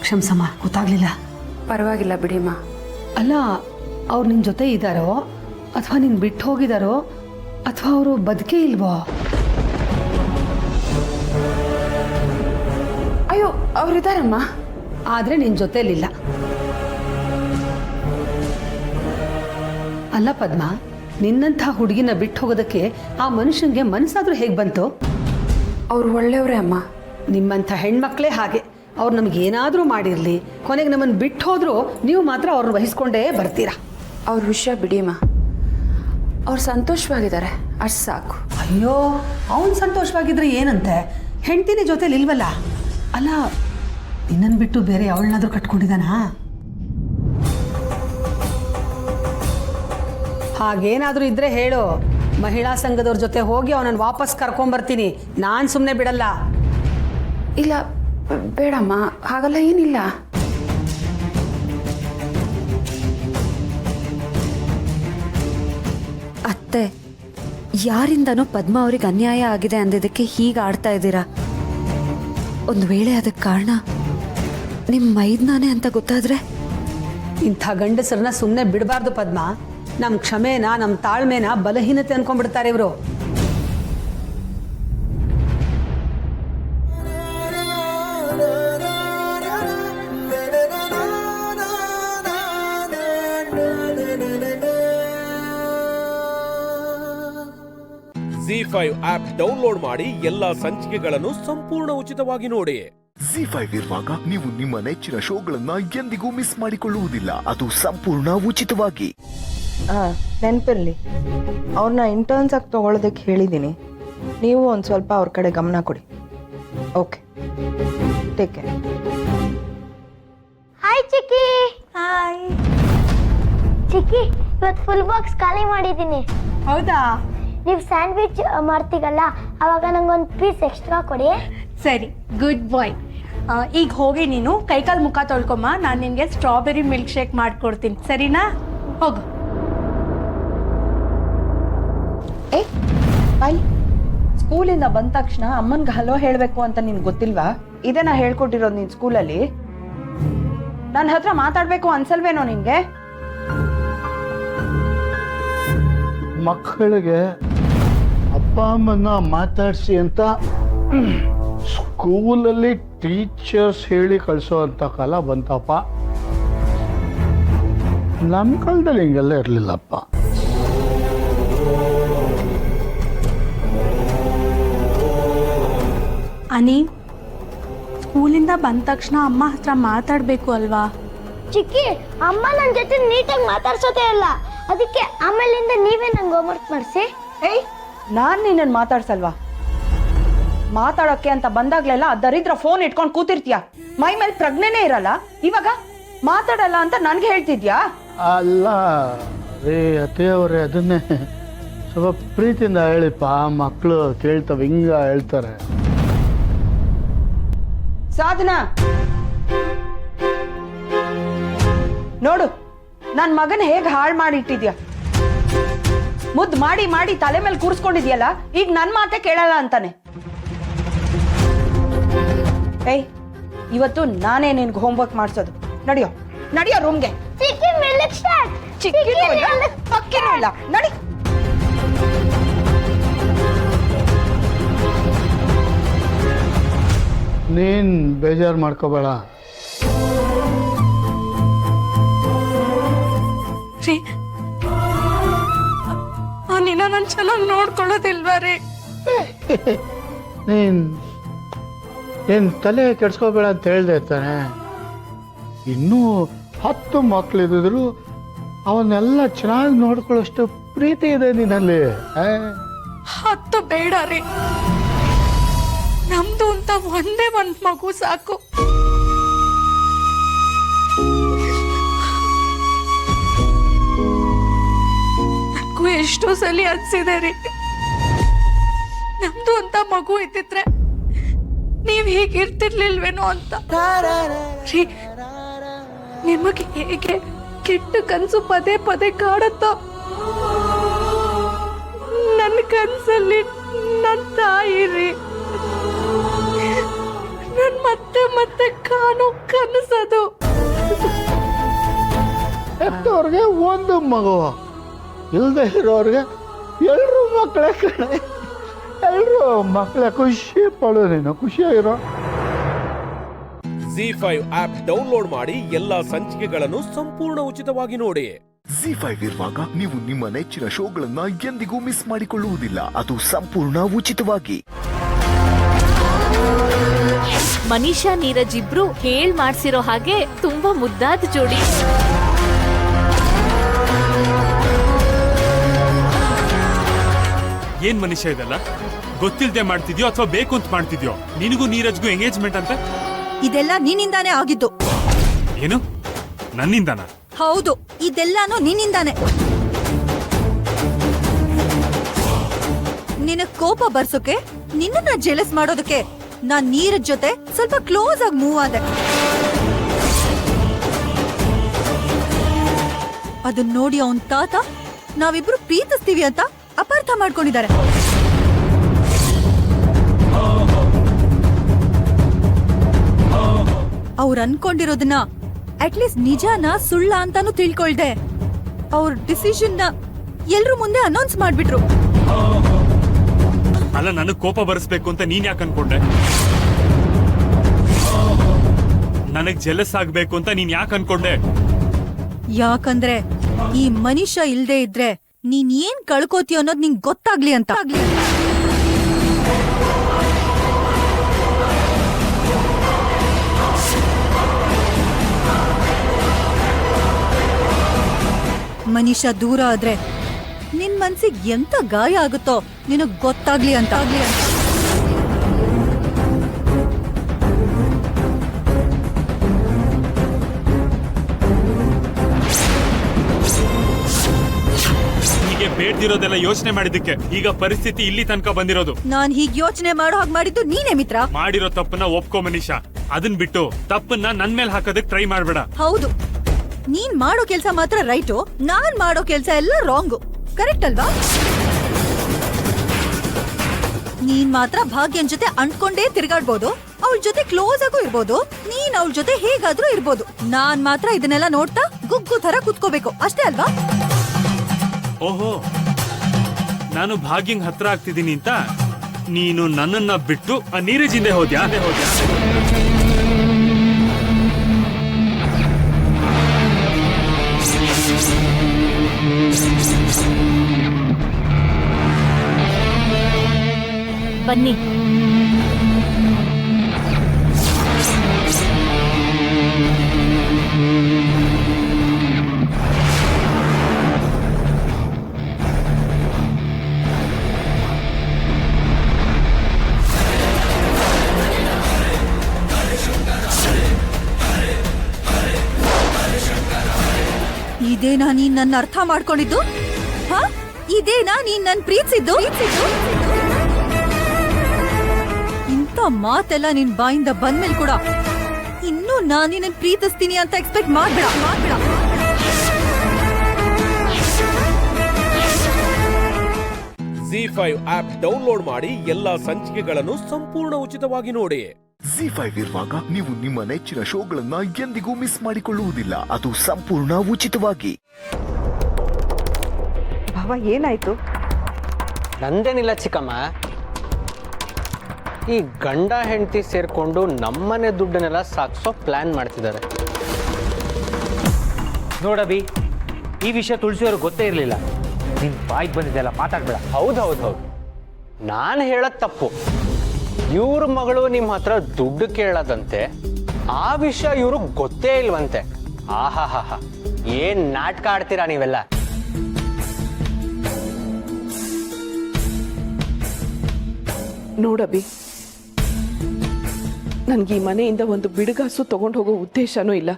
ಕ್ಷಮಿಸಮ್ಮ, ಗೊತ್ತಾಗ್ಲಿಲ್ಲ. ಪರವಾಗಿಲ್ಲ ಬಿಡಿಮ್ಮ. ಅಲ್ಲ, ಅವ್ರು ನಿನ್ನ ಜೊತೆ ಇದ್ದಾರೋ ಅಥವಾ ನಿನ್ನ ಬಿಟ್ಟು ಹೋಗಿದಾರೋ ಅಥವಾ ಅವರು ಬದುಕೇ ಇಲ್ವೋ? ಅಯ್ಯೋ, ಅವ್ರಿದಾರಮ್ಮ, ಆದರೆ ನಿನ್ನ ಜೊತೆಲಿಲ್ಲ. ಅಲ್ಲ ಪದ್ಮ, ನಿನ್ನಂಥ ಹುಡುಗಿನ ಬಿಟ್ಟು ಹೋಗೋದಕ್ಕೆ ಆ ಮನುಷ್ಯನಿಗೆ ಮನಸ್ಸಾದ್ರೂ ಹೇಗೆ ಬಂತು? ಅವ್ರು ಒಳ್ಳೆಯವರೇ ಅಮ್ಮ. ನಿಮ್ಮಂಥ ಹೆಣ್ಮಕ್ಳೇ ಹಾಗೆ. ಅವ್ರು ನಮಗೇನಾದರೂ ಮಾಡಿರಲಿ, ಕೊನೆಗೆ ನಮ್ಮನ್ನು ಬಿಟ್ಟು ಹೋದರೂ ನೀವು ಮಾತ್ರ ಅವ್ರನ್ನ ವಹಿಸ್ಕೊಂಡೇ ಬರ್ತೀರಾ. ಅವ್ರ ವಿಷಯ ಬಿಡಿಯಮ್ಮ, ಅವ್ರು ಸಂತೋಷವಾಗಿದ್ದಾರೆ, ಅಷ್ಟು ಸಾಕು. ಅಯ್ಯೋ, ಅವನು ಸಂತೋಷವಾಗಿದ್ರೆ ಏನಂತೆ? ಹೆಂಡ್ತಿನೇ ಜೊತೆಲಿ ಇಲ್ವಲ್ಲ. ಅಲ್ಲ, ನಿನ್ನನ್ನು ಬಿಟ್ಟು ಬೇರೆ ಅವಳನ್ನಾದ್ರೂ ಕಟ್ಕೊಂಡಿದ್ದಾನಾ? ಹಾಗೇನಾದರೂ ಇದ್ರೆ ಹೇಳು, ಮಹಿಳಾ ಸಂಘದವ್ರ ಜೊತೆ ಹೋಗಿ ಅವನನ್ನು ವಾಪಸ್ ಕರ್ಕೊಂಬರ್ತೀನಿ. ನಾನು ಸುಮ್ಮನೆ ಬಿಡಲ್ಲ. ಇಲ್ಲ ಬೇಡಮ್ಮ, ಹಾಗಲ್ಲ ಏನಿಲ್ಲ. ಅತ್ತೆ, ಯಾರಿಂದನೋ ಪದ್ಮ ಅವ್ರಿಗೆ ಅನ್ಯಾಯ ಆಗಿದೆ ಅಂದಿದ್ದಕ್ಕೆ ಹೀಗೆ ಆಡ್ತಾ ಇದ್ದೀರಾ. ಒಂದು ವೇಳೆ ಅದಕ್ಕೆ ಕಾರಣ ನಿಮ್ಮ ಮೈದ್ನಾನೇ ಅಂತ ಗೊತ್ತಾದ್ರೆ? ಇಂಥ ಗಂಡಸರನ್ನ ಸುಮ್ಮನೆ ಬಿಡಬಾರ್ದು ಪದ್ಮ. ನಮ್ಮ ಕ್ಷಮೆನ, ನಮ್ಮ ತಾಳ್ಮೆನ ಬಲಹೀನತೆ ಅನ್ಕೊಂಡ್ಬಿಡ್ತಾರೆ ಇವರು. ZEE5 ಆಪ್ ಡೌನ್ಲೋಡ್ ಮಾಡಿ ಎಲ್ಲಾ ಸಂಚಿಕೆಗಳನ್ನು ಸಂಪೂರ್ಣ ಉಚಿತವಾಗಿ ನೋಡಿ. ZEE5 ಇರುವಾಗ ನೀವು ನಿಮ್ಮ ನೆಚ್ಚಿನ ಶೋಗಳನ್ನ ಎಂದಿಗೂ ಮಿಸ್ ಮಾಡಿಕೊಳ್ಳುವುದಿಲ್ಲ. ಅದು ಸಂಪೂರ್ಣ ಉಚಿತವಾಗಿ. ನೆನಪಿರಲಿ, ಅವ್ರನ್ನ ಇಂಟರ್ನ್ಸ್ ಆಗಿ ತಗೊಳ್ಳೋದಕ್ಕೆ ಹೇಳಿದ್ದೀನಿ. ನೀವು ಒಂದು ಸ್ವಲ್ಪ ಅವ್ರ ಕಡೆ ಗಮನ ಕೊಡಿ. Okay, take care. ಹಾಯ್ ಚಿಕ್ಕಿ. ಹಾಯ್ ಚಿಕ್ಕಿ, ಇವತ್ತು ಫುಲ್ ಬಾಕ್ಸ್ ಖಾಲಿ ಮಾಡಿದ್ದೀನಿ. ಹೌದಾ? ನೀವು ಸ್ಯಾಂಡ್ವಿಚ್ ಮಾಡ್ತೀಗಲ್ಲ, ಅವಾಗ ನಂಗೊಂದು ಪೀಸ್ ಎಕ್ಸ್ಟ್ರಾ ಕೊಡಿ. ಸರಿ, ಗುಡ್ ಬಾಯ್. ಈಗ ಹೋಗಿ ನೀನು ಕೈಕಾಲು ಮುಖ ತೊಳ್ಕೊಮ್ಮ, ನಾನು ನಿನಗೆ ಸ್ಟ್ರಾಬೆರಿ ಮಿಲ್ಕ್ ಶೇಕ್ ಮಾಡಿಕೊಡ್ತೀನಿ, ಸರಿನಾ? ಹೋಗು. ಏ ಬಾಯ್, ಸ್ಕೂಲಿಂದ ಬಂದ ತಕ್ಷಣ ಅಮ್ಮನ್ಗೆ ಹಲೋ ಹೇಳಬೇಕು ಅಂತ ನಿನ್ಗೆ ಗೊತ್ತಿಲ್ವಾ? ಇದೇ ನಾ ಹೇಳ್ಕೊಟ್ಟಿರೋದು ನಿನ್ ಸ್ಕೂಲಲ್ಲಿ. ನನ್ನ ಹತ್ರ ಮಾತಾಡ್ಬೇಕು ಅನ್ಸಲ್ವೇನೋ ನಿನ್ಗೆ? ಮಕ್ಕಳಿಗೆ ಅಪ್ಪ ಅಮ್ಮನ್ನ ಮಾತಾಡಿಸಿ ಅಂತ ಸ್ಕೂಲಲ್ಲಿ ಟೀಚರ್ಸ್ ಹೇಳಿ ಕಳಿಸೋ ಅಂತ ಕಾಲ ಬಂತಪ್ಪ. ನಮ್ಮ ಕಾಲದಲ್ಲಿ ಹಿಂಗೆಲ್ಲ ಇರಲಿಲ್ಲಪ್ಪ. ಅನಿ, ಸ್ಕೂಲಿಂದ ಬಂದ ತಕ್ಷಣ ಅಮ್ಮ ಹತ್ರ ಮಾತಾಡಬೇಕು ಅಲ್ವಾ? ಚಿಕ್ಕಿ, ಅಮ್ಮ ನನ್ನ ಜೊತೆ ನೀಟಾಗಿ ಮಾತಾಡ್ಸೋದೇ ಇಲ್ಲ, ಅದಕ್ಕೆ ಆಮೇಲಿಂದ ನೀವೇ ನಂಗೆ ಹೋಮ್ವರ್ಕ್ ಮಾಡಿಸಿ. ಏಯ್, ನಾನು ನಿನ್ನನ್ನು ಮಾತಾಡ್ಸಲ್ವಾ? ಮಾತಾಡೋಕ್ಕೆ ಅಂತ ಬಂದಾಗ್ಲೆಲ್ಲ ದರಿದ್ರ ಫೋನ್ ಇಟ್ಕೊಂಡು ಕೂತಿರ್ತೀಯ, ಮೈ ಮೇಲೆ ಪ್ರಜ್ಞೆನೇ ಇರಲ್ಲ. ಇವಾಗ ಮಾತಾಡಲ್ಲ ಅಂತ ನನ್ಗೆ ಹೇಳ್ತಿದ್ಯಾ? ಅಲ್ಲ ರೇ ಅತ್ತೆಯವರೇ, ಅದನ್ನೇ ಸ್ವಲ್ಪ ಪ್ರೀತಿಯಿಂದ ಹೇಳಿಪ್ಪ, ಮಕ್ಕಳು ಕೇಳ್ತವೆ, ಹಿಂಗ ಹೇಳ್ತಾರೆ. ಸಾಧನಾ, ನೋಡು ನನ್ನ ಮಗನ ಹೇಗೆ ಹಾಳು ಮಾಡಿಟ್ಟಿದ್ಯಾ. ಮುದ್ದು ಮಾಡಿ ಮಾಡಿ ತಲೆ ಮೇಲೆ ಕೂರಿಸ್ಕೊಂಡಿದ್ಯಲ್ಲ, ಈಗ ನನ್ನ ಮಾತೆ ಕೇಳಲ್ಲ ಅಂತಾನೆ. ಏಯ್, ಇವತ್ತು ನಾನೇ ನಿನ್ಗೆ ಹೋಮ್ವರ್ಕ್ ಮಾಡಿಸೋದು. ನಡಿಯೋ ನಡಿಯೋ ರೂಮ್ಗೆ. ಪಕ್ಕೇನೂ ಇಲ್ಲ, ನಡಿ. ನೀನ್ ಬೇಜಾರು ಮಾಡ್ಕೋಬೇಡ. ನಿನ್ನ ನಾನು ಚೆನ್ನಾಗಿ ನೋಡ್ಕೊಳ್ಳೋದಿಲ್ವಾ ರೀ? ನೀನ್ ತಲೆ ಕೆಡ್ಸ್ಕೋಬೇಡ ಅಂತ ಹೇಳ್ದೆ ತಾನೆ. ಇನ್ನೂ 10 ಮಕ್ಕಳಿದ್ರು ಅವನ್ನೆಲ್ಲ ಚೆನ್ನಾಗಿ ನೋಡ್ಕೊಳ್ಳೋಷ್ಟು ಪ್ರೀತಿ ಇದೆ ನಿನ್ನಲ್ಲಿ. 10 ಬೇಡ ರೀ, ನಮ್ದು ಅಂತ ಒಂದೇ ಒಂದು ಮಗು ಸಾಕು. ನನಗೂ ಎಷ್ಟೋ ಸಲ ಅನ್ಸಿದೆ ರೀ, ನಮ್ದು ಅಂತ ಮಗು ಇದ್ದಿದ್ರೆ ನೀವ್ ಹೀಗಿರ್ತಿರ್ಲಿಲ್ವೇನೋ ಅಂತ. ರೀ, ನಿಮಗೆ ಹೇಗೆ ಕೆಟ್ಟ ಕನ್ಸು ಪದೇ ಪದೇ ಕಾಡುತ್ತೋ, ನನ್ನ ಕನ್ಸಲ್ಲಿ ನನ್ನ ತಾಯಿ ರೀ, ನನ್ ಮತ್ತೆ ಮತ್ತೆ ಕಾಣೋ ಕನಸದು. ಹೆತ್ತವ್ರಿಗೆ ಒಂದು ಮಗು, ಇಲ್ಲದೆ ಇರೋರಿಗೆ ಎಲ್ಲರೂ ಮಕ್ಕಳೇ ಕಣೆ. ಎಲ್ಲರೂ ಮಕ್ಕಳ ಖುಷಿ ಪಡು, ನೀನು ಖುಷಿಯಾಗಿರೋ. ZEE5 ಆಪ್ ಡೌನ್ಲೋಡ್ ಮಾಡಿ ಎಲ್ಲಾ ಸಂಚಿಕೆಗಳನ್ನು ಸಂಪೂರ್ಣ ಉಚಿತವಾಗಿ ನೋಡಿ. ZEE5 ಇರುವಾಗ ನೀವು ನಿಮ್ಮ ನೆಚ್ಚಿನ ಶೋಗಳನ್ನ ಎಂದಿಗೂ ಮಿಸ್ ಮಾಡಿಕೊಳ್ಳುವುದಿಲ್ಲ, ಅದು ಸಂಪೂರ್ಣ ಉಚಿತವಾಗಿ. ಮನೀಷಾ ನೀರಜ್ ಇಬ್ರು ಹೇಳ್ ಮಾಡ್ಸಿರೋ ಹಾಗೆ ತುಂಬಾ ಮುದ್ದಾದ ಜೋಡಿ. ಏನ್ ಮನುಷ್ಯ ಇದೆಲ್ಲ? ಗೊತ್ತಿಲ್ದೆ ಮಾಡ್ತಿದ್ಯೋ ಅಥವಾ ಬೇಕು ಅಂತ ಮಾಡ್ತಿದ್ಯೋ? ನಿನಗೂ ನೀರಜ್ಗೂ ಎಂಗೇಜ್ಮೆಂಟ್ ಅಂತ? ಇದೆಲ್ಲ ನಿನ್ನಿಂದಾನೇ ಆಗಿದ್ದು. ಏನು? ನನ್ನಿಂದಾನ? ಹೌದು, ಇದೆಲ್ಲಾನು ನಿನ್ನಿಂದಾನೆ. ನಿನಗ್ ಕೋಪ ಬರ್ಸೋಕೆ, ನಿನ್ನ ಜೆಲಸ್ ಮಾಡೋದಕ್ಕೆ ನಾನ್ ನೀರಜ್ ಜೊತೆ ಸ್ವಲ್ಪ ಕ್ಲೋಸ್ ಆಗಿ ಮೂವ್ ಆದೆ. ಅದನ್ನ ನೋಡಿ ಅವನ್ ತಾತ ನಾವಿಬ್ರು ಪ್ರೀತಿಸ್ತೀವಿ ಅಂತ ಅಪಾರ್ಥ ಮಾಡ್ಕೊಂಡಿದ್ದಾರೆ. ಅವ್ರು ಅನ್ಕೊಂಡಿರೋದನ್ನ ಅಟ್ಲೀಸ್ಟ್ ನಿಜಾನ ಸುಳ್ಳ ಅಂತಾನು ತಿಳ್ಕೊಳ್ದೆ ಅವ್ರ ಡಿಸಿಷನ್ ಎಲ್ರು ಮುಂದೆ ಅನೌನ್ಸ್ ಮಾಡ್ಬಿಟ್ರು. ಅಲ್ಲ, ನನಗ್ ಕೋಪ ಬರಿಸ್ಬೇಕು ಅಂತ ನೀನ್ ಯಾಕೆ ಅನ್ಕೊಂಡೆ? ನನಗ್ ಜೆಲಸ್ ಆಗ್ಬೇಕು ಅಂತ ನೀನ್ ಯಾಕೆ ಅನ್ಕೊಂಡೆ? ಯಾಕಂದ್ರೆ ಈ ಮನುಷ್ಯ ಇಲ್ದೇ ಇದ್ರೆ ನೀನ್ ಏನ್ ಕಳ್ಕೋತೀಯ ಅನ್ನೋದು ನಿಂಗೆ ಗೊತ್ತಾಗ್ಲಿ ಅಂತ. ಮನುಷ್ಯ ದೂರ ಆದ್ರೆ ನಿನ್ ಮನ್ಸಿಗೆ ಎಂತ ಗಾಯ ಆಗುತ್ತೋ ನಿನಗ್ ಗೊತ್ತಾಗ್ಲಿ ಅಂತ. ಬೇಡ್ದಿರೋದೆಲ್ಲ ಯೋಚನೆ ಮಾಡಿದ್ದಕ್ಕೆ ಈಗ ಪರಿಸ್ಥಿತಿ ಇಲ್ಲಿ ತನಕ ಬಂದಿರೋದು. ನಾನ್ ಹೀಗ್ ಯೋಚನೆ ಮಾಡೋ ಹಾಗೆ ಮಾಡಿದ್ದು ನೀನೇ ಮಿತ್ರ. ಮಾಡಿರೋ ತಪ್ಪನ್ನ ಒಪ್ಕೊ ಮನೀಷಾ. ಅದನ್ ಬಿಟ್ಟು ತಪ್ಪನ್ನ ನನ್ ಮೇಲೆ ಹಾಕೋದಕ್ ಟ್ರೈ ಮಾಡ್ಬೇಡ. ಹೌದು, ನೀನ್ ಮಾಡೋ ಕೆಲ್ಸ ಮಾತ್ರ ರೈಟು, ನಾನ್ ಮಾಡೋ ಕೆಲ್ಸ ಎಲ್ಲ ರಾಂಗು. ಕರೆಕ್ಟ್ ಅಲ್ವಾ? ನೀನ್ ಮಾತ್ರ ಭಾಗ್ಯನ್ ಜೊತೆ ಅಂಟ್ಕೊಂಡೇ ತಿರ್ಗಾಡ್ಬೋದು, ಅವಳ ಜೊತೆ ಕ್ಲೋಸ್ ಆಗು ಇರ್ಬೋದು, ನೀನ್ ಅವಳ ಜೊತೆ ಹೇಗಾದ್ರೂ ಇರ್ಬೋದು. ನಾನ್ ಮಾತ್ರ ಇದನ್ನೆಲ್ಲ ನೋಡ್ತಾ ಗುಗ್ಗು ತರ ಕುತ್ಕೋಬೇಕು, ಅಷ್ಟೇ ಅಲ್ವಾ? ಓಹೋ, ನಾನು ಭಾಗ್ಯಂಗ್ ಹತ್ರ ಆಗ್ತಿದ್ದೀನಿ ಅಂತ ನೀನು ನನ್ನನ್ನ ಬಿಟ್ಟು ಆ ನೀರಜ್ ಹಿಂದೆ ಹೋದ್ಯಾ? ಬನ್ನಿ. ಇದೇನಾ ನೀನ್ ನನ್ನ ಅರ್ಥ ಮಾಡ್ಕೊಂಡಿದ್ದು? ಹ? ಇದೇನಾ ನೀನ್ ನನ್ ಪ್ರೀತಿಸಿದ್ದು? ಇಂಥ ಮಾತೆಲ್ಲ ನಿನ್ ಬಾಯಿಂದ ಬಂದ್ಮೇಲೆ ಕೂಡ ಇನ್ನೂ ನಾನ್ ನಿನ್ನ ಪ್ರೀತಿಸ್ತೀನಿ ಅಂತ ಎಕ್ಸ್ಪೆಕ್ಟ್ ಮಾಡ್ಬೇಡ. ZEE5 ಆಪ್ ಡೌನ್ಲೋಡ್ ಮಾಡಿ ಎಲ್ಲಾ ಸಂಚಿಕೆಗಳನ್ನು ಸಂಪೂರ್ಣ ಉಚಿತವಾಗಿ ನೋಡಿ. ZEE5 ಇರುವಾಗ ನೀವು ನಿಮ್ಮ ನೆಚ್ಚಿನ ಶೋಗಳನ್ನ ಎಂದಿಗೂ ಮಿಸ್ ಮಾಡಿಕೊಳ್ಳುವುದಿಲ್ಲ. ಅದು ಸಂಪೂರ್ಣ ಉಚಿತವಾಗಿ. ಭಾವ ಏನಾಯ್ತು? ನಂದೇನಿಲ್ಲ ಚಿಕ್ಕಮ್ಮ, ಈ ಗಂಡ ಹೆಂಡತಿ ಸೇರ್ಕೊಂಡು ನಮ್ಮನೆ ದುಡ್ಡನ್ನೆಲ್ಲ ಸಾಗಿಸೋ ಪ್ಲಾನ್ ಮಾಡ್ತಿದ್ದಾರೆ. ನೋಡಬಿ, ಈ ವಿಷಯ ತುಳಸಿಯವ್ರಿಗೆ ಗೊತ್ತೇ ಇರಲಿಲ್ಲ. ನಿನ್ ಬಾಯ್ಗೆ ಬಂದಿದ್ದೆಲ್ಲ ಮಾತಾಡ್ಬೇಡ. ಹೌದು, ನಾನು ಹೇಳೋದು ತಪ್ಪು. ಇವ್ರ ಮಗಳು ನಿಮ್ಮ ಹತ್ರ ದುಡ್ಡು ಕೇಳದಂತೆ, ಆ ವಿಷಯ ಇವ್ರಿಗೆ ಗೊತ್ತೇ ಇಲ್ವಂತೆ. ಆಹಾಹಾ, ಏನ್ ನಾಟಕ ಆಡ್ತೀರಾ ನೀವೆಲ್ಲ. ನೋಡಬಿ, ನನ್ಗೆ ಈ ಮನೆಯಿಂದ ಒಂದು ಬಿಡುಗಾಸು ತಗೊಂಡು ಹೋಗೋ ಉದ್ದೇಶನೂ ಇಲ್ಲ.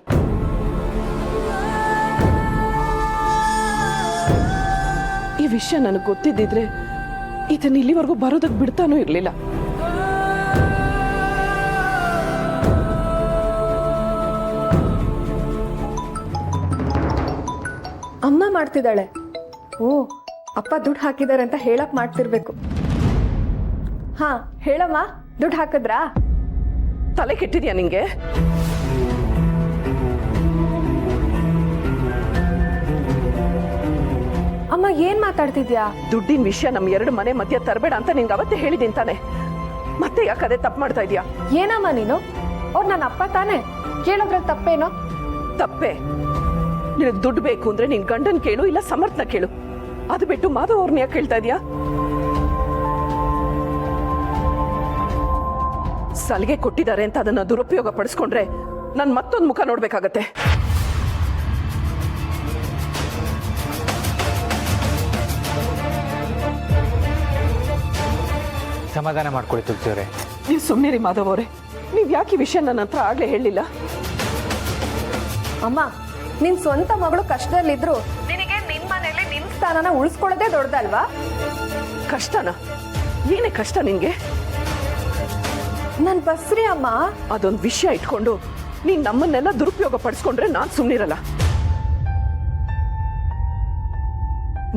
ಈ ವಿಷಯ ನನಗೆ ಗೊತ್ತಿದ್ದಿದ್ರೆ ಇದನ್ನ ಇಲ್ಲಿವರೆಗೂ ಬರೋದಕ್ಕೆ ಬಿಡ್ತಾನೂ ಇರಲಿಲ್ಲ. ಅಮ್ಮ ಮಾಡ್ತಿದ್ದಾಳೆ. ಓ, ಅಪ್ಪ ದುಡ್ಡು ಹಾಕಿದ್ದಾರೆ ಅಂತ ಹೇಳಕ್ ಮಾಡ್ತಿರ್ಬೇಕು. ಹಾ, ಹೇಳಮ್ಮ, ದುಡ್ಡು ಹಾಕಿದ್ರಾ? ತಲೆ ಕೆಟ್ಟಿದ್ಯಾ ನಿಂಗೆ? ಅಮ್ಮ ಏನ್ ಮಾತಾಡ್ತಿದ್ಯಾ? ದುಡ್ಡಿನ ವಿಷಯ ನಮ್ಮ ಎರಡು ಮನೆ ಮಧ್ಯ ತರಬೇಡ ಅಂತ ನಿಂಗೆ ಅವತ್ತೇ ಹೇಳಿದ್ದೀನಿ ತಾನೆ. ಮತ್ತೆ ಯಾಕೆ ಅದೇ ತಪ್ಪು ಮಾಡ್ತಾ ಇದೀಯಾ? ಏನಮ್ಮ ನೀನು? ಅವ್ರು ನನ್ನ ಅಪ್ಪ ತಾನೆ, ಕೇಳೋದ್ರಲ್ಲಿ ತಪ್ಪೇನೋ? ತಪ್ಪೇ. ನಿನಗೆ ದುಡ್ಡು ಬೇಕು ಅಂದ್ರೆ ನಿನ್ ಗಂಡನ್ ಕೇಳು, ಇಲ್ಲ ಸಮರ್ಥನ ಕೇಳು. ಅದು ಬಿಟ್ಟು ಮಾಧವ್ ಅವ್ರನ್ನ ಯಾಕೆ ಕೇಳ್ತಾ ಇದೀಯಾ? ಸಲಿಗೆ ಕೊಟ್ಟಿದ್ದಾರೆ ಅಂತ ಅದನ್ನ ದುರುಪಯೋಗ ಪಡಿಸ್ಕೊಂಡ್ರೆ ನನ್ ಮತ್ತೊಂದು ಮುಖ ನೋಡ್ಬೇಕಾಗತ್ತೆ. ಸಮಾಧಾನ ಮಾಡ್ಕೊಳ್ಳಿ ತುಳಸಿಯವರೇ. ನೀವು ಸುಮ್ಮನಿರಿ ಮಾಧವ್ ಅವರೇ. ನೀವ್ ಯಾಕೆ ಈ ವಿಷಯ ನನ್ನ ಹತ್ರ ಆಗ್ಲೇ ಹೇಳಲಿಲ್ಲ? ಅಮ್ಮ, ನಿನ್ ಸ್ವಂತ ಮಗಳು ಕಷ್ಟದಲ್ಲಿದ್ರು ನಿನಗೆ ನಿನ್ ಮನೇಲಿ ನಿನ್ ಸ್ಥಾನನ ಉಳಿಸ್ಕೊಳ್ಳೋದೇ ದೊಡ್ಡದಲ್ವಾ? ಕಷ್ಟನ? ಏನೇ ಕಷ್ಟ ನಿನ್ಗೆ? ನನ್ ಬಸ್ರಿ ಅಮ್ಮ. ಅದೊಂದು ವಿಷಯ ಇಟ್ಕೊಂಡು ನೀನ್ ನಮ್ಮನ್ನೆಲ್ಲ ದುರುಪಯೋಗ ಪಡಿಸ್ಕೊಂಡ್ರೆ ನಾನ್ ಸುಮ್ಮನಿರಲ್ಲ.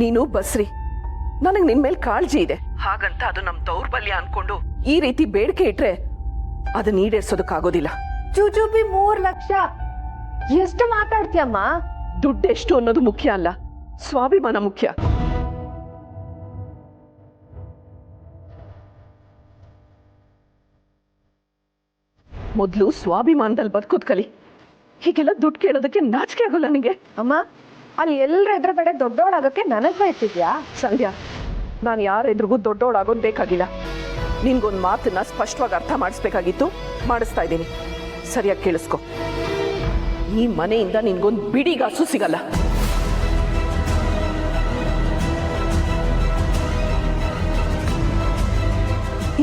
ನೀನು ಬಸ್ರಿ, ನನಗ್ ನಿನ್ ಮೇಲೆ ಕಾಳಜಿ ಇದೆ. ಹಾಗಂತ ಅದು ನಮ್ ದೌರ್ಬಲ್ಯ ಅನ್ಕೊಂಡು ಈ ರೀತಿ ಬೇಡಿಕೆ ಇಟ್ರೆ ಅದನ್ನ ಈಡೇರ್ಸೋದಕ್ಕಾಗೋದಿಲ್ಲ. ಚೂಚೂಪಿ 3 ಲಕ್ಷ ಎಷ್ಟು ಮಾತಾಡ್ತೀಯಮ್ಮ? ದುಡ್ಡೆಷ್ಟು ಅನ್ನೋದು ಮುಖ್ಯ ಅಲ್ಲ, ಸ್ವಾಭಿಮಾನ ಮುಖ್ಯ. ಮೊದ್ಲು ಸ್ವಾಭಿಮಾನದಲ್ಲಿ ಬದುಕೋದ್ ಕಲಿ. ಹೀಗೆಲ್ಲ ದುಡ್ಡು ಕೇಳೋದಕ್ಕೆ ನಾಚಿಕೆ ಆಗೋಲ್ಲ ನಿಂಗೆ? ಅಮ್ಮ, ಅಲ್ಲಿ ಎಲ್ಲರ ಎದುರುಗಡೆ ದೊಡ್ಡವಳಾಗಕ್ಕೆ ನನಗ್ ಬಯಸಿದ್ಯಾ? ಸಂಧ್ಯಾ, ನಾನು ಯಾರ ಎದುರಿಗೂ ದೊಡ್ಡವಳಾಗೋದು ಬೇಕಾಗಿಲ್ಲ. ನಿನ್ಗೊಂದು ಮಾತನ್ನ ಸ್ಪಷ್ಟವಾಗಿ ಅರ್ಥ ಮಾಡಿಸ್ಬೇಕಾಗಿತ್ತು, ಮಾಡಿಸ್ತಾ ಇದ್ದೀನಿ. ಸರಿಯಾಗಿ ಕೇಳಿಸ್ಕೊ. ಈ ಮನೆಯಿಂದ ನಿನ್ಗೊಂದು ಬಿಡಿಗಾಸು ಸಿಗಲ್ಲ.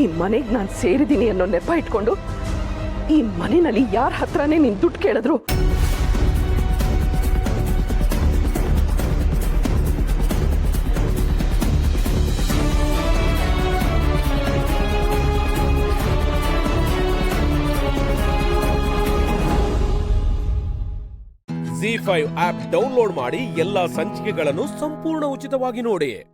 ಈ ಮನೆಗೆ ನಾನು ಸೇರಿದ್ದೀನಿ ಅನ್ನೋ ನೆಪ ಇಟ್ಕೊಂಡು ಈ ಮನೆಯಲ್ಲಿ ಯಾರ ಹತ್ರನೇ ನೀನ್ ದುಡ್ಡು ಕೇಳಿದ್ರು ZEE5 ಆಪ್ ಡೌನ್ಲೋಡ್ ಮಾಡಿ ಎಲ್ಲಾ ಸಂಚಿಕೆಗಳನ್ನು ಸಂಪೂರ್ಣ ಉಚಿತವಾಗಿ ನೋಡಿ.